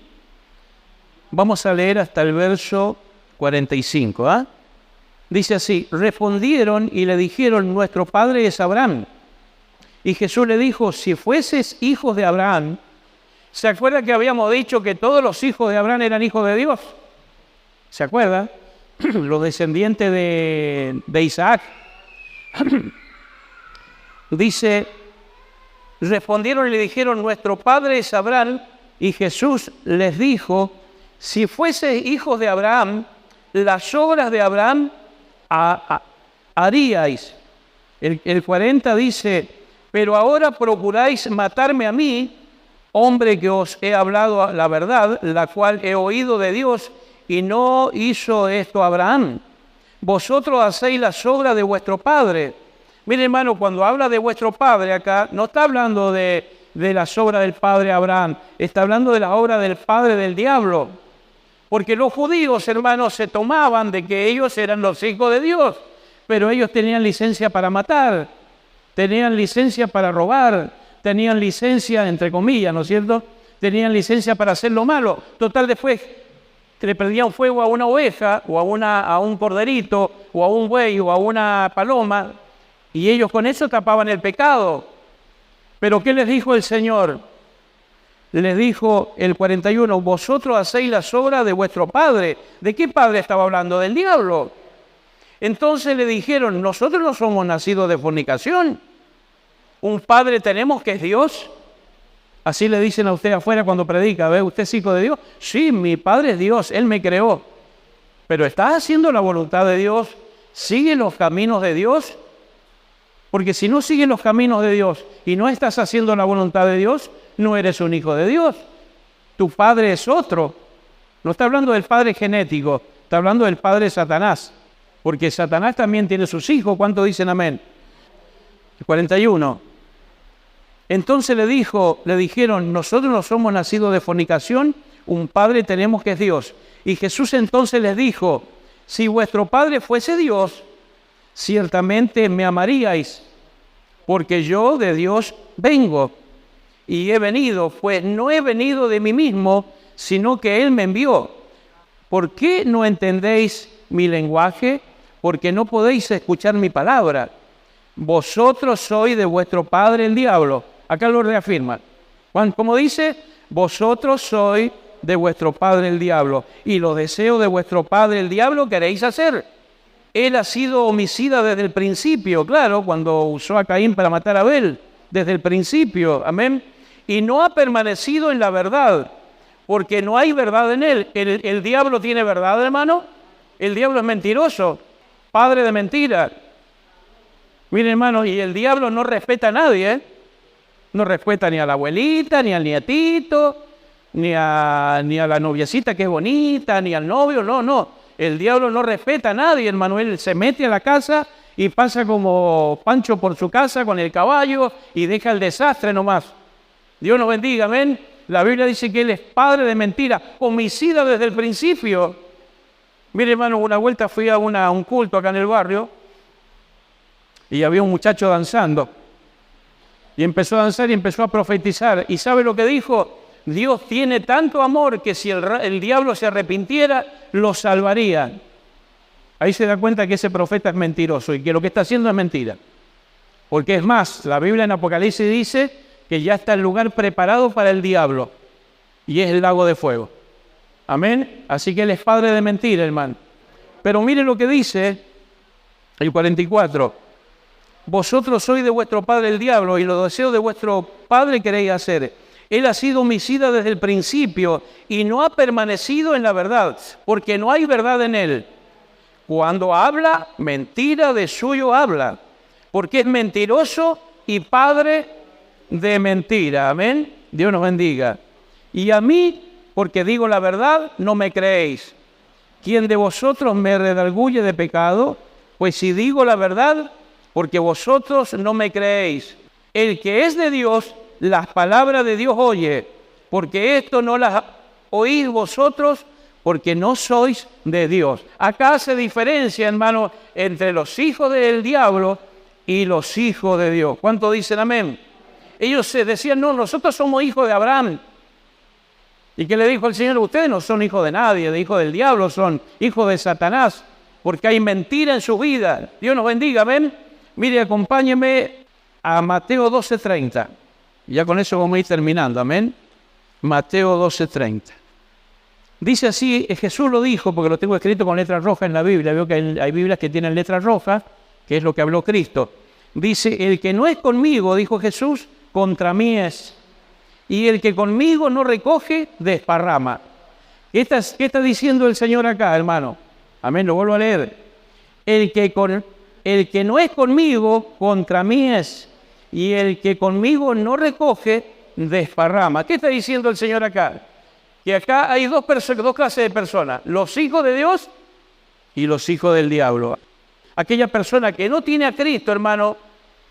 Vamos a leer hasta el verso 45, ¿ah? Dice así: respondieron y le dijeron, nuestro padre es Abraham. Y Jesús le dijo, si fueses hijos de Abraham, ¿se acuerda que habíamos dicho que todos los hijos de Abraham eran hijos de Dios? ¿Se acuerda? Los descendientes de Isaac. Dice, respondieron y le dijeron, nuestro padre es Abraham. Y Jesús les dijo, si fueseis hijos de Abraham, las obras de Abraham haríais. El 40 dice, pero ahora procuráis matarme a mí, hombre que os he hablado la verdad, la cual he oído de Dios, y no hizo esto Abraham. Vosotros hacéis las obras de vuestro padre. Mire, hermano, cuando habla de vuestro padre acá, no está hablando de las obras del padre Abraham, está hablando de la obra del padre del diablo. Porque los judíos, hermanos, se tomaban de que ellos eran los hijos de Dios, pero ellos tenían licencia para matar, tenían licencia para robar, tenían licencia, entre comillas, ¿no es cierto? Tenían licencia para hacer lo malo. Total, después le prendían fuego a una oveja, o a un corderito, o a un buey, o a una paloma, y ellos con eso tapaban el pecado. Pero ¿qué les dijo el Señor? Les dijo el 41, vosotros hacéis las obras de vuestro padre. ¿De qué padre estaba hablando? Del diablo. Entonces le dijeron, nosotros no somos nacidos de fornicación. Un padre tenemos que es Dios. Así le dicen a usted afuera cuando predica, ¿ve? ¿Usted es hijo de Dios? Sí, mi padre es Dios, Él me creó. Pero ¿estás haciendo la voluntad de Dios? ¿Sigue los caminos de Dios? Porque si no sigues los caminos de Dios y no estás haciendo la voluntad de Dios, no eres un hijo de Dios. Tu padre es otro. No está hablando del padre genético, está hablando del padre Satanás. Porque Satanás también tiene sus hijos. ¿Cuántos dicen amén? 41. Entonces le dijeron, nosotros no somos nacidos de fornicación, un padre tenemos que es Dios. Y Jesús entonces les dijo, si vuestro padre fuese Dios, ciertamente me amaríais, porque yo de Dios vengo y he venido, pues no he venido de mí mismo, sino que Él me envió. ¿Por qué no entendéis mi lenguaje? Porque no podéis escuchar mi palabra. Vosotros sois de vuestro padre el diablo. Acá lo reafirma. ¿Cómo dice? Vosotros sois de vuestro padre el diablo, y los deseos de vuestro padre el diablo queréis hacer. Él ha sido homicida desde el principio, claro, cuando usó a Caín para matar a Abel, desde el principio, amén. Y no ha permanecido en la verdad, porque no hay verdad en él. ¿El diablo tiene verdad, hermano? El diablo es mentiroso, padre de mentira. Miren, hermano, y el diablo no respeta a nadie, ¿eh? No respeta ni a la abuelita, ni al nietito, ni a la noviecita que es bonita, ni al novio, no. El diablo no respeta a nadie, hermano. Él se mete a la casa y pasa como Pancho por su casa con el caballo y deja el desastre nomás. Dios nos bendiga, amén. La Biblia dice que Él es padre de mentira, homicida desde el principio. Mire, hermano, una vuelta fui a un culto acá en el barrio y había un muchacho danzando. Y empezó a danzar y empezó a profetizar. ¿Y sabe lo que dijo? Dios tiene tanto amor que si el diablo se arrepintiera, lo salvaría. Ahí se da cuenta que ese profeta es mentiroso y que lo que está haciendo es mentira. Porque es más, la Biblia en Apocalipsis dice que ya está el lugar preparado para el diablo. Y es el lago de fuego. Amén. Así que él es padre de mentira, hermano. Pero mire lo que dice el 44. Vosotros sois de vuestro padre el diablo, y los deseos de vuestro padre queréis hacer. Él ha sido homicida desde el principio y no ha permanecido en la verdad, porque no hay verdad en él. Cuando habla, mentira de suyo habla, porque es mentiroso y padre de mentira. Amén. Dios nos bendiga. Y a mí, porque digo la verdad, no me creéis. ¿Quién de vosotros me redarguye de pecado? Pues si digo la verdad, porque vosotros no me creéis. El que es de Dios, las palabras de Dios oye, porque esto no las oís vosotros, porque no sois de Dios. Acá se diferencia, hermano, entre los hijos del diablo y los hijos de Dios. ¿Cuántos dicen amén? Ellos se decían, no, nosotros somos hijos de Abraham. ¿Y qué le dijo el Señor? Ustedes no son hijos de nadie, de hijos del diablo, son hijos de Satanás, porque hay mentira en su vida. Dios nos bendiga, amén. Mire, acompáñeme a Mateo 12:30. Ya con eso vamos a ir terminando, amén. Mateo 12:30. Dice así, Jesús lo dijo, porque lo tengo escrito con letras rojas en la Biblia. Veo que hay Biblias que tienen letras rojas, que es lo que habló Cristo. Dice, el que no es conmigo, dijo Jesús, contra mí es. Y el que conmigo no recoge, desparrama. ¿Qué está diciendo el Señor acá, hermano? Amén, lo vuelvo a leer. El que no es conmigo, contra mí es. Y el que conmigo no recoge, desparrama. ¿Qué está diciendo el Señor acá? Que acá hay dos clases de personas, los hijos de Dios y los hijos del diablo. Aquella persona que no tiene a Cristo, hermano,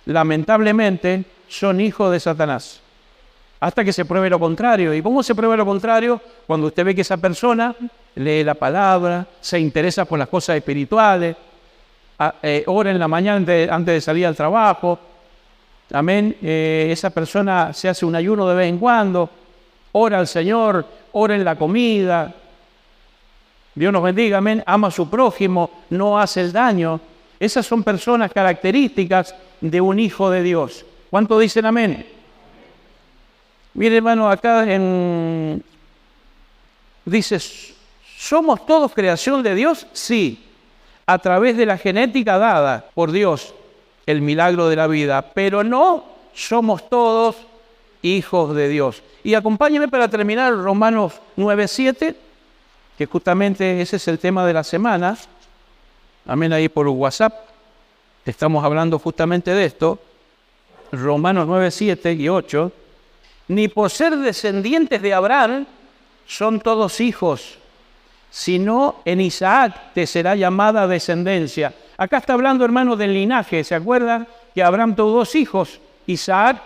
lamentablemente son hijos de Satanás. Hasta que se pruebe lo contrario. ¿Y cómo se prueba lo contrario? Cuando usted ve que esa persona lee la palabra, se interesa por las cosas espirituales, ora en la mañana antes de salir al trabajo. Amén. Esa persona se hace un ayuno de vez en cuando, ora al Señor, ora en la comida. Dios nos bendiga, amén. Ama a su prójimo, no hace el daño. Esas son personas características de un hijo de Dios. ¿Cuántos dicen amén? Mire, hermano, acá dice, ¿somos todos creación de Dios? Sí, a través de la genética dada por Dios, el milagro de la vida, pero no somos todos hijos de Dios. Y acompáñeme para terminar Romanos 9:7, que justamente ese es el tema de la semana. Amén, ahí por WhatsApp estamos hablando justamente de esto. Romanos 9:7 y 8. Ni por ser descendientes de Abraham son todos hijos, sino en Isaac te será llamada descendencia. Acá está hablando, hermano, del linaje. ¿Se acuerdan que Abraham tuvo dos hijos, Isaac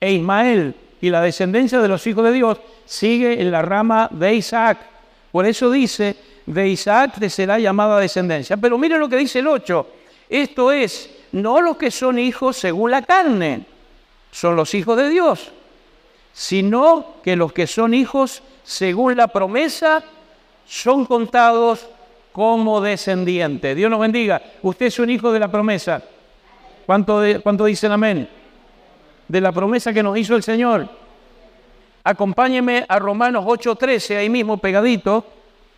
e Ismael? Y la descendencia de los hijos de Dios sigue en la rama de Isaac. Por eso dice, de Isaac te será llamada descendencia. Pero miren lo que dice el 8. Esto es, no los que son hijos según la carne, son los hijos de Dios, sino que los que son hijos según la promesa son contados como descendientes. Dios nos bendiga. Usted es un hijo de la promesa. ¿Cuánto dicen amén? De la promesa que nos hizo el Señor. Acompáñeme a Romanos 8:13, ahí mismo pegadito,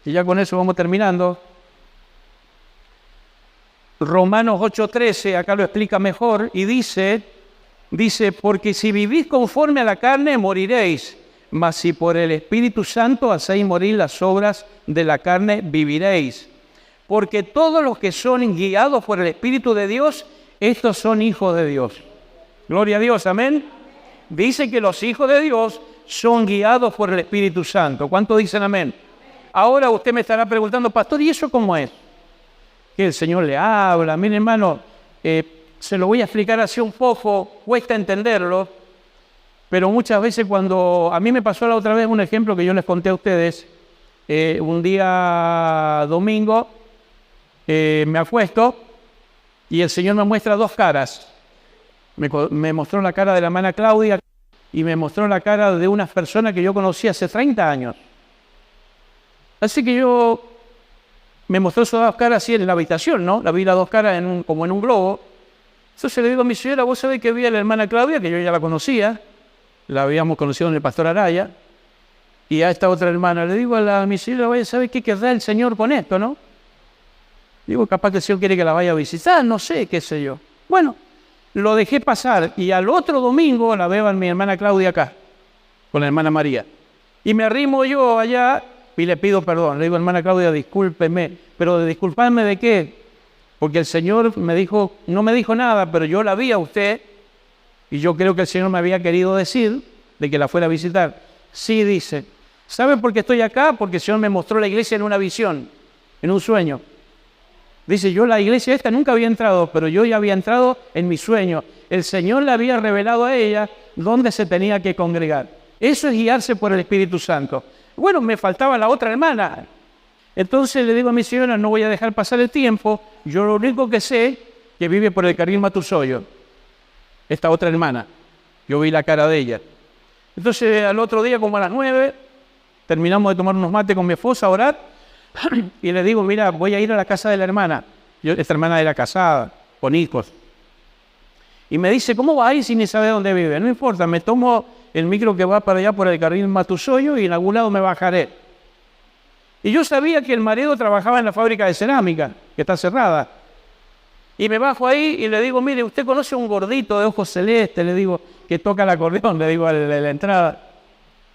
y ya con eso vamos terminando. Romanos 8:13, acá lo explica mejor, y dice, porque si vivís conforme a la carne, moriréis, mas si por el Espíritu Santo hacéis morir las obras de la carne, viviréis. Porque todos los que son guiados por el Espíritu de Dios, estos son hijos de Dios. Gloria a Dios, amén. Dice que los hijos de Dios son guiados por el Espíritu Santo. ¿Cuántos dicen amén? Ahora usted me estará preguntando, pastor, ¿y eso cómo es? Que el Señor le habla. Mire, hermano, se lo voy a explicar así un poco, cuesta entenderlo, pero muchas veces cuando a mí me pasó la otra vez un ejemplo que yo les conté a ustedes, un día domingo me acuesto y el Señor me muestra dos caras. Me mostró la cara de la hermana Claudia y me mostró la cara de unas personas que yo conocí hace 30 años. Así que me mostró esas dos caras así en la habitación, ¿no? La vi las dos caras como en un globo. Entonces le digo a mi señora, vos sabés que vi a la hermana Claudia, que yo ya la conocía, la habíamos conocido en el pastor Araya, y a esta otra hermana, le digo a mi señora, vaya, ¿sabe qué querrá el Señor con esto, no? Digo, capaz que el Señor quiere que la vaya a visitar, no sé, qué sé yo. Bueno, lo dejé pasar, y al otro domingo la veo a mi hermana Claudia acá, con la hermana María. Y me arrimo yo allá, y le pido perdón. Le digo, hermana Claudia, discúlpeme, pero disculparme de qué, porque el Señor me dijo, no me dijo nada, pero yo la vi a usted, y yo creo que el Señor me había querido decir de que la fuera a visitar. Sí, dice, ¿sabe por qué estoy acá? Porque el Señor me mostró la iglesia en una visión, en un sueño. Dice, yo la iglesia esta nunca había entrado, pero yo ya había entrado en mi sueño. El Señor le había revelado a ella dónde se tenía que congregar. Eso es guiarse por el Espíritu Santo. Bueno, me faltaba la otra hermana. Entonces le digo a mi señora, no voy a dejar pasar el tiempo. Yo lo único que sé, que vive por el carril Matusoyo. Esta otra hermana. Yo vi la cara de ella. Entonces al otro día, como a las 9, terminamos de tomar unos mates con mi esposa a orar. Y le digo, mira, voy a ir a la casa de la hermana. Esta hermana era casada, con hijos. Y me dice, ¿cómo va a ir si ni sabe dónde vive? No importa, me tomo el micro que va para allá por el carril Matusoyo y en algún lado me bajaré. Y yo sabía que el marido trabajaba en la fábrica de cerámica, que está cerrada. Y me bajo ahí y le digo, mire, ¿usted conoce a un gordito de ojos celestes? Le digo, que toca el acordeón, le digo a la entrada.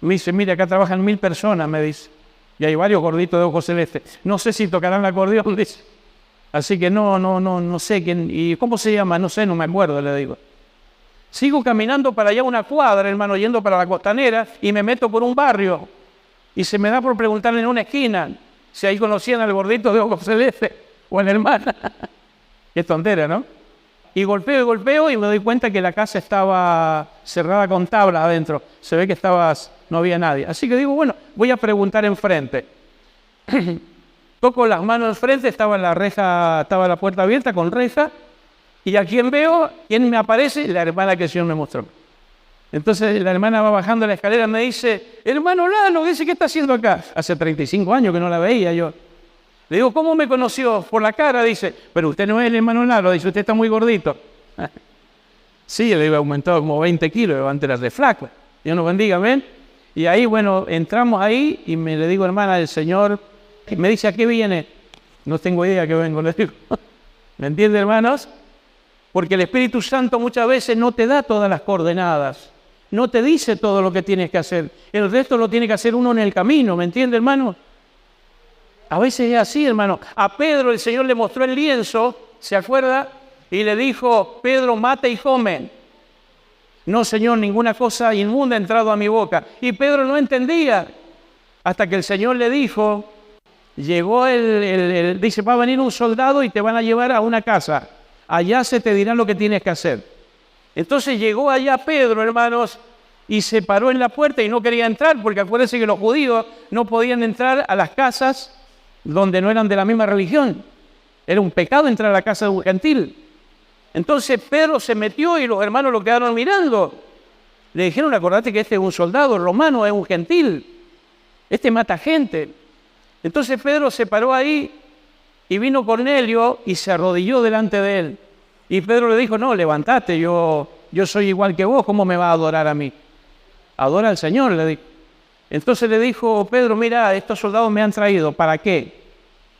Me dice, mire, acá trabajan 1000 personas, me dice. Y hay varios gorditos de ojos celestes. No sé si tocarán el acordeón, dice. Así que no sé quién. ¿Y cómo se llama? No sé, no me acuerdo, le digo. Sigo caminando para allá una cuadra, hermano, yendo para la Costanera, y me meto por un barrio. Y se me da por preguntarle en una esquina si ahí conocían al gordito de ojos celestes o a la hermana. Qué tontera, ¿no? Y golpeo y me doy cuenta que la casa estaba cerrada con tablas adentro. Se ve que no había nadie. Así que digo, bueno, voy a preguntar enfrente. Toco las manos enfrente, estaba la puerta abierta con reja. Y a quién veo, quién me aparece, la hermana que el Señor me mostró. Entonces la hermana va bajando la escalera y me dice, hermano Lalo, dice, ¿qué está haciendo acá? Hace 35 años que no la veía yo. Le digo, ¿cómo me conoció? Por la cara, dice, pero usted no es el hermano Lalo, dice, usted está muy gordito. Sí, le digo, aumentado como 20 kilos, antes era re flaco. Dios nos bendiga, amén. Y ahí, bueno, entramos ahí y le digo, hermana, el Señor, y me dice, ¿a qué viene? No tengo idea a qué vengo, le digo. ¿Me entiende, hermanos? Porque el Espíritu Santo muchas veces no te da todas las coordenadas, no te dice todo lo que tienes que hacer. El resto lo tiene que hacer uno en el camino, ¿me entiende, hermano? A veces es así, hermano. A Pedro el Señor le mostró el lienzo, ¿se acuerda? Y le dijo, Pedro, mata y come. No, Señor, ninguna cosa inmunda ha entrado a mi boca. Y Pedro no entendía, hasta que el Señor le dijo, llegó dice, va a venir un soldado y te van a llevar a una casa. Allá se te dirá lo que tienes que hacer. Entonces llegó allá Pedro, hermanos, y se paró en la puerta y no quería entrar, porque acuérdense que los judíos no podían entrar a las casas donde no eran de la misma religión. Era un pecado entrar a la casa de un gentil. Entonces Pedro se metió y los hermanos lo quedaron mirando. Le dijeron, acordate que este es un soldado romano, es un gentil. Este mata gente. Entonces Pedro se paró ahí y vino Cornelio y se arrodilló delante de él. Y Pedro le dijo, no, levantate, yo soy igual que vos, ¿cómo me va a adorar a mí? Adora al Señor, le dijo. Entonces le dijo Pedro, mira, estos soldados me han traído, ¿para qué?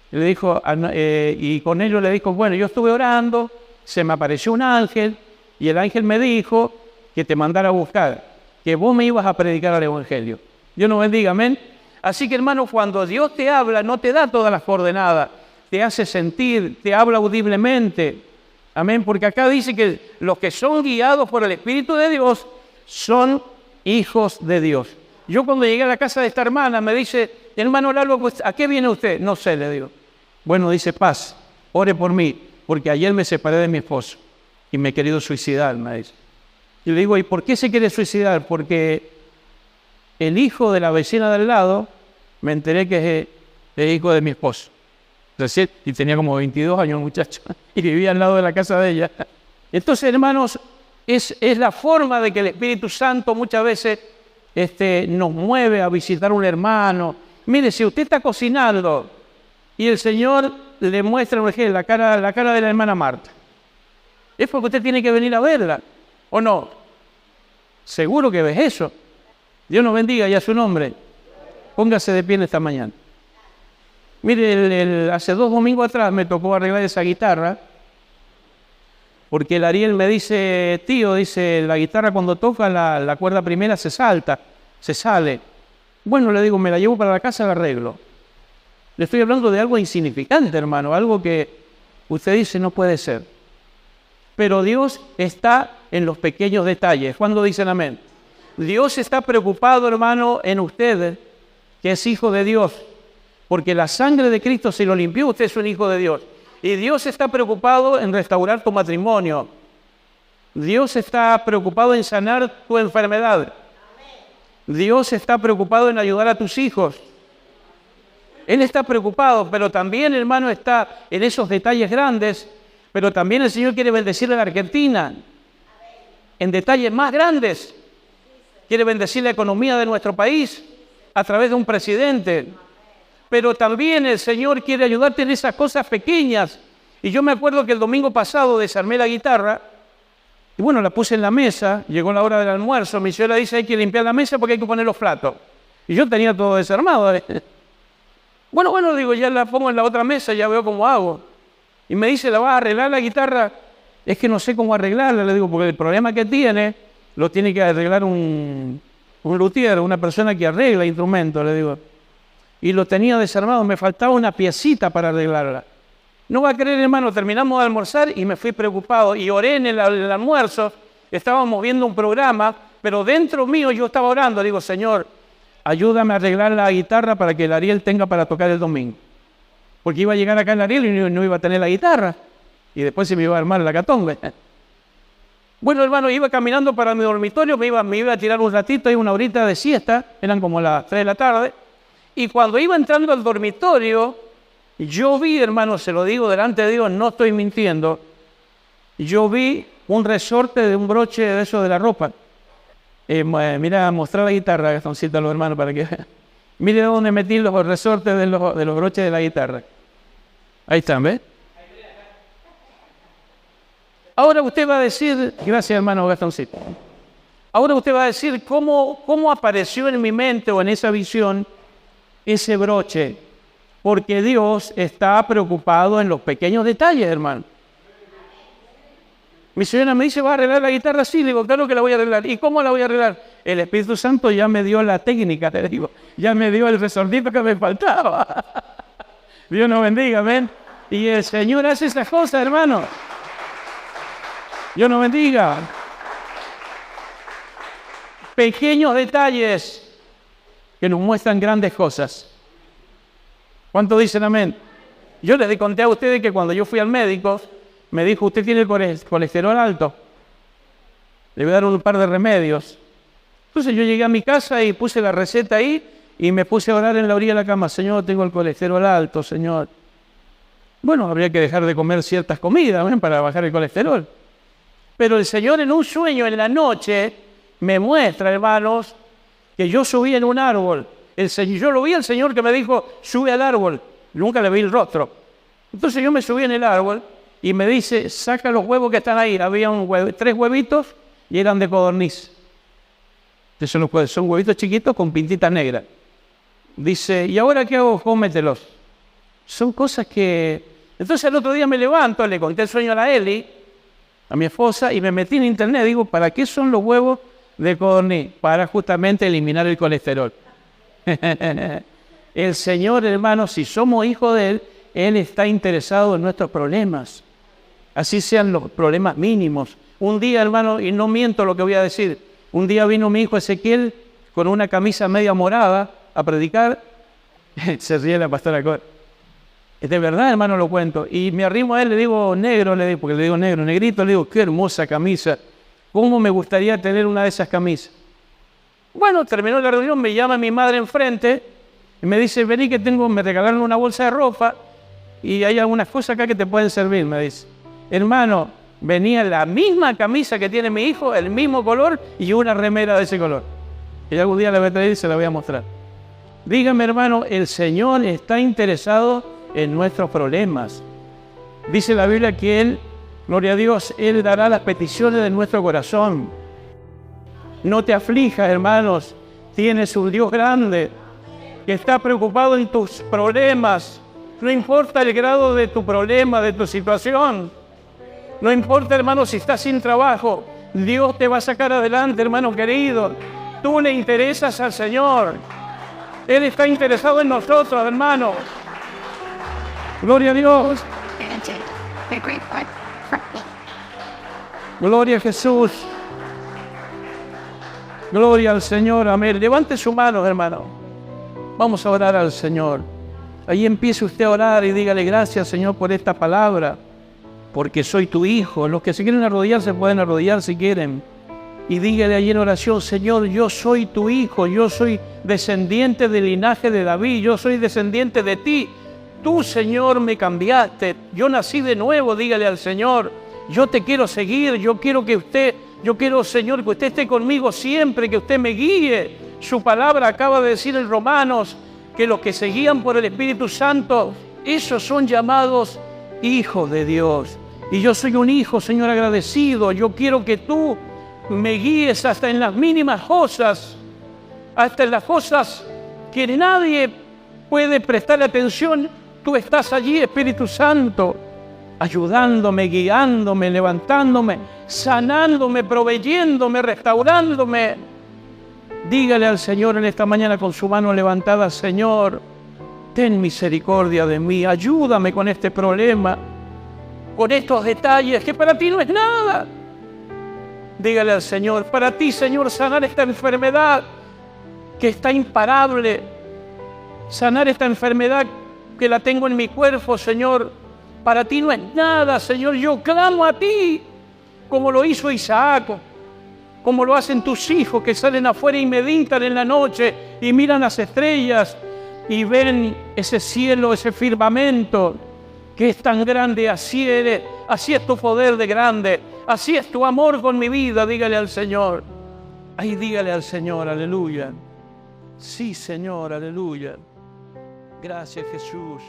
Le dijo, y Cornelio le dijo, bueno, yo estuve orando, se me apareció un ángel, y el ángel me dijo que te mandara a buscar, que vos me ibas a predicar el Evangelio. Dios nos bendiga, amén. Así que, hermano, cuando Dios te habla, no te da todas las coordenadas, te hace sentir, te habla audiblemente. Amén, porque acá dice que los que son guiados por el Espíritu de Dios son hijos de Dios. Yo cuando llegué a la casa de esta hermana me dice, hermano Lalo, pues, ¿a qué viene usted? No sé, le digo. Bueno, dice, paz, ore por mí, porque ayer me separé de mi esposo y me he querido suicidar, me dice. Y le digo, ¿y por qué se quiere suicidar? Porque el hijo de la vecina del lado, me enteré que es el hijo de mi esposo. Recién, y tenía como 22 años el muchacho, y vivía al lado de la casa de ella. Entonces, hermanos, es la forma de que el Espíritu Santo muchas veces nos mueve a visitar a un hermano. Mire, si usted está cocinando y el Señor le muestra, por ejemplo, la cara de la hermana Marta, es porque usted tiene que venir a verla, ¿o no? Seguro que ves eso. Dios nos bendiga y a su nombre. Póngase de pie en esta mañana. Mire, hace 2 domingos atrás me tocó arreglar esa guitarra, porque el Ariel me dice, tío, dice, la guitarra cuando toca la cuerda primera se salta, se sale. Bueno, le digo, me la llevo para la casa y la arreglo. Le estoy hablando de algo insignificante, hermano, algo que usted dice no puede ser. Pero Dios está en los pequeños detalles. ¿Cuándo dicen amén? Dios está preocupado, hermano, en usted, que es hijo de Dios. Porque la sangre de Cristo se lo limpió, usted es un hijo de Dios. Y Dios está preocupado en restaurar tu matrimonio. Dios está preocupado en sanar tu enfermedad. Dios está preocupado en ayudar a tus hijos. Él está preocupado, pero también, hermano, está en esos detalles grandes, pero también el Señor quiere bendecir a la Argentina en detalles más grandes. Quiere bendecir la economía de nuestro país a través de un presidente. Pero también el Señor quiere ayudarte en esas cosas pequeñas. Y yo me acuerdo que el domingo pasado desarmé la guitarra y bueno, la puse en la mesa, llegó la hora del almuerzo, mi señora dice hay que limpiar la mesa porque hay que poner los platos. Y yo tenía todo desarmado. Bueno, digo, ya la pongo en la otra mesa, ya veo cómo hago. Y me dice, ¿la vas a arreglar la guitarra? Es que no sé cómo arreglarla, le digo, porque el problema que tiene, lo tiene que arreglar un luthier, una persona que arregla instrumentos, le digo. Y lo tenía desarmado, me faltaba una piecita para arreglarla. No va a creer, hermano, terminamos de almorzar y me fui preocupado y oré en el almuerzo, estábamos viendo un programa, pero dentro mío yo estaba orando, digo, Señor, ayúdame a arreglar la guitarra para que el Ariel tenga para tocar el domingo. Porque iba a llegar acá el Ariel y no iba a tener la guitarra. Y después se me iba a armar la catonga. Bueno, hermano, iba caminando para mi dormitorio, me iba a tirar un ratito, ahí una horita de siesta, eran como las 3 de la tarde. Y cuando iba entrando al dormitorio, yo vi, hermano, se lo digo delante de Dios, no estoy mintiendo, yo vi un resorte de un broche de eso de la ropa. Mira, mostrar la guitarra, Gastoncito, a los hermanos, para que vean. Mire dónde metí los resortes de los broches de la guitarra. Ahí están, ¿ves? Ahora usted va a decir, gracias hermano Gastoncito, ahora usted va a decir cómo apareció en mi mente o en esa visión ese broche. Porque Dios está preocupado en los pequeños detalles, hermano. Mi señora me dice, ¿va a arreglar la guitarra? Sí, le digo, claro que la voy a arreglar. ¿Y cómo la voy a arreglar? El Espíritu Santo ya me dio la técnica, te digo. Ya me dio el resortito que me faltaba. Dios nos bendiga, amén. Y el Señor hace esas cosas, hermano. Dios nos bendiga. Pequeños detalles que nos muestran grandes cosas. ¿Cuánto dicen amén? Yo les conté a ustedes que cuando yo fui al médico, me dijo, usted tiene el colesterol alto. Le voy a dar un par de remedios. Entonces yo llegué a mi casa y puse la receta ahí y me puse a orar en la orilla de la cama. Señor, tengo el colesterol alto, Señor. Bueno, habría que dejar de comer ciertas comidas, ¿ven? Para bajar el colesterol. Pero el Señor en un sueño en la noche me muestra, hermanos, que yo subí en un árbol. Yo lo vi al Señor que me dijo, sube al árbol. Nunca le vi el rostro. Entonces yo me subí en el árbol y me dice, saca los huevos que están ahí. Había 3 huevitos y eran de codorniz. Son huevitos chiquitos con pintitas negras. Dice, ¿y ahora qué hago? Cómetelos. Son cosas que... Entonces el otro día me levanto, le conté el sueño a la Eli, a mi esposa, y me metí en internet. Digo, ¿para qué son los huevos de codorniz? Para justamente eliminar el colesterol. El Señor, hermano, si somos hijos de Él está interesado en nuestros problemas. Así sean los problemas mínimos. Un día, hermano, y no miento lo que voy a decir, un día vino mi hijo Ezequiel con una camisa media morada a predicar. Se ríe la pastora Cor. De verdad, hermano, lo cuento. Y me arrimo a él, le digo negro, porque le digo negro, negrito, le digo, qué hermosa camisa. ¿Cómo me gustaría tener una de esas camisas? Bueno, terminó la reunión, me llama mi madre enfrente y me dice, vení que me regalaron una bolsa de ropa y hay algunas cosas acá que te pueden servir, me dice. Hermano, venía la misma camisa que tiene mi hijo, el mismo color y una remera de ese color. Que algún día la voy a traer y se la voy a mostrar. Dígame, hermano, el Señor está interesado en nuestros problemas. Dice la Biblia que Él, gloria a Dios, Él dará las peticiones de nuestro corazón. No te aflijas, hermanos. Tienes un Dios grande que está preocupado en tus problemas. No importa el grado de tu problema, de tu situación. No importa, hermano, si estás sin trabajo. Dios te va a sacar adelante, hermano querido. Tú le interesas al Señor. Él está interesado en nosotros, hermano. Gloria a Dios. Gloria a Jesús. Gloria al Señor, amén. Levante su mano, hermano. Vamos a orar al Señor. Ahí empiece usted a orar y dígale gracias, Señor, por esta palabra, porque soy tu hijo. Los que se quieren arrodillar se pueden arrodillar si quieren. y dígale allí en oración: Señor, yo soy tu hijo, yo soy descendiente del linaje de David, yo soy descendiente de ti. Tú, Señor, me cambiaste, yo nací de nuevo. Dígale al Señor: yo te quiero seguir, yo quiero, Señor, que usted esté conmigo siempre, que usted me guíe. Su palabra acaba de decir en Romanos que los que se guían por el Espíritu Santo, esos son llamados hijos de Dios. Y yo soy un hijo, Señor, agradecido. Yo quiero que tú me guíes hasta en las mínimas cosas, hasta en las cosas que nadie puede prestar atención. Tú estás allí, Espíritu Santo, ayudándome, guiándome, levantándome, sanándome, proveyéndome, restaurándome. Dígale al Señor en esta mañana con su mano levantada: Señor, ten misericordia de mí, ayúdame con este problema, con estos detalles que para ti no es nada. Dígale al Señor: para ti, Señor, sanar esta enfermedad que está imparable, sanar esta enfermedad que la tengo en mi cuerpo, Señor, para ti no es nada, Señor. Yo clamo a ti, como lo hizo Isaac, como lo hacen tus hijos que salen afuera y meditan en la noche y miran las estrellas y ven ese cielo, ese firmamento que es tan grande. Así eres, así es tu poder de grande, así es tu amor con mi vida. Dígale al Señor. Ahí dígale al Señor: aleluya. Sí, Señor, aleluya. Gracias, Jesús.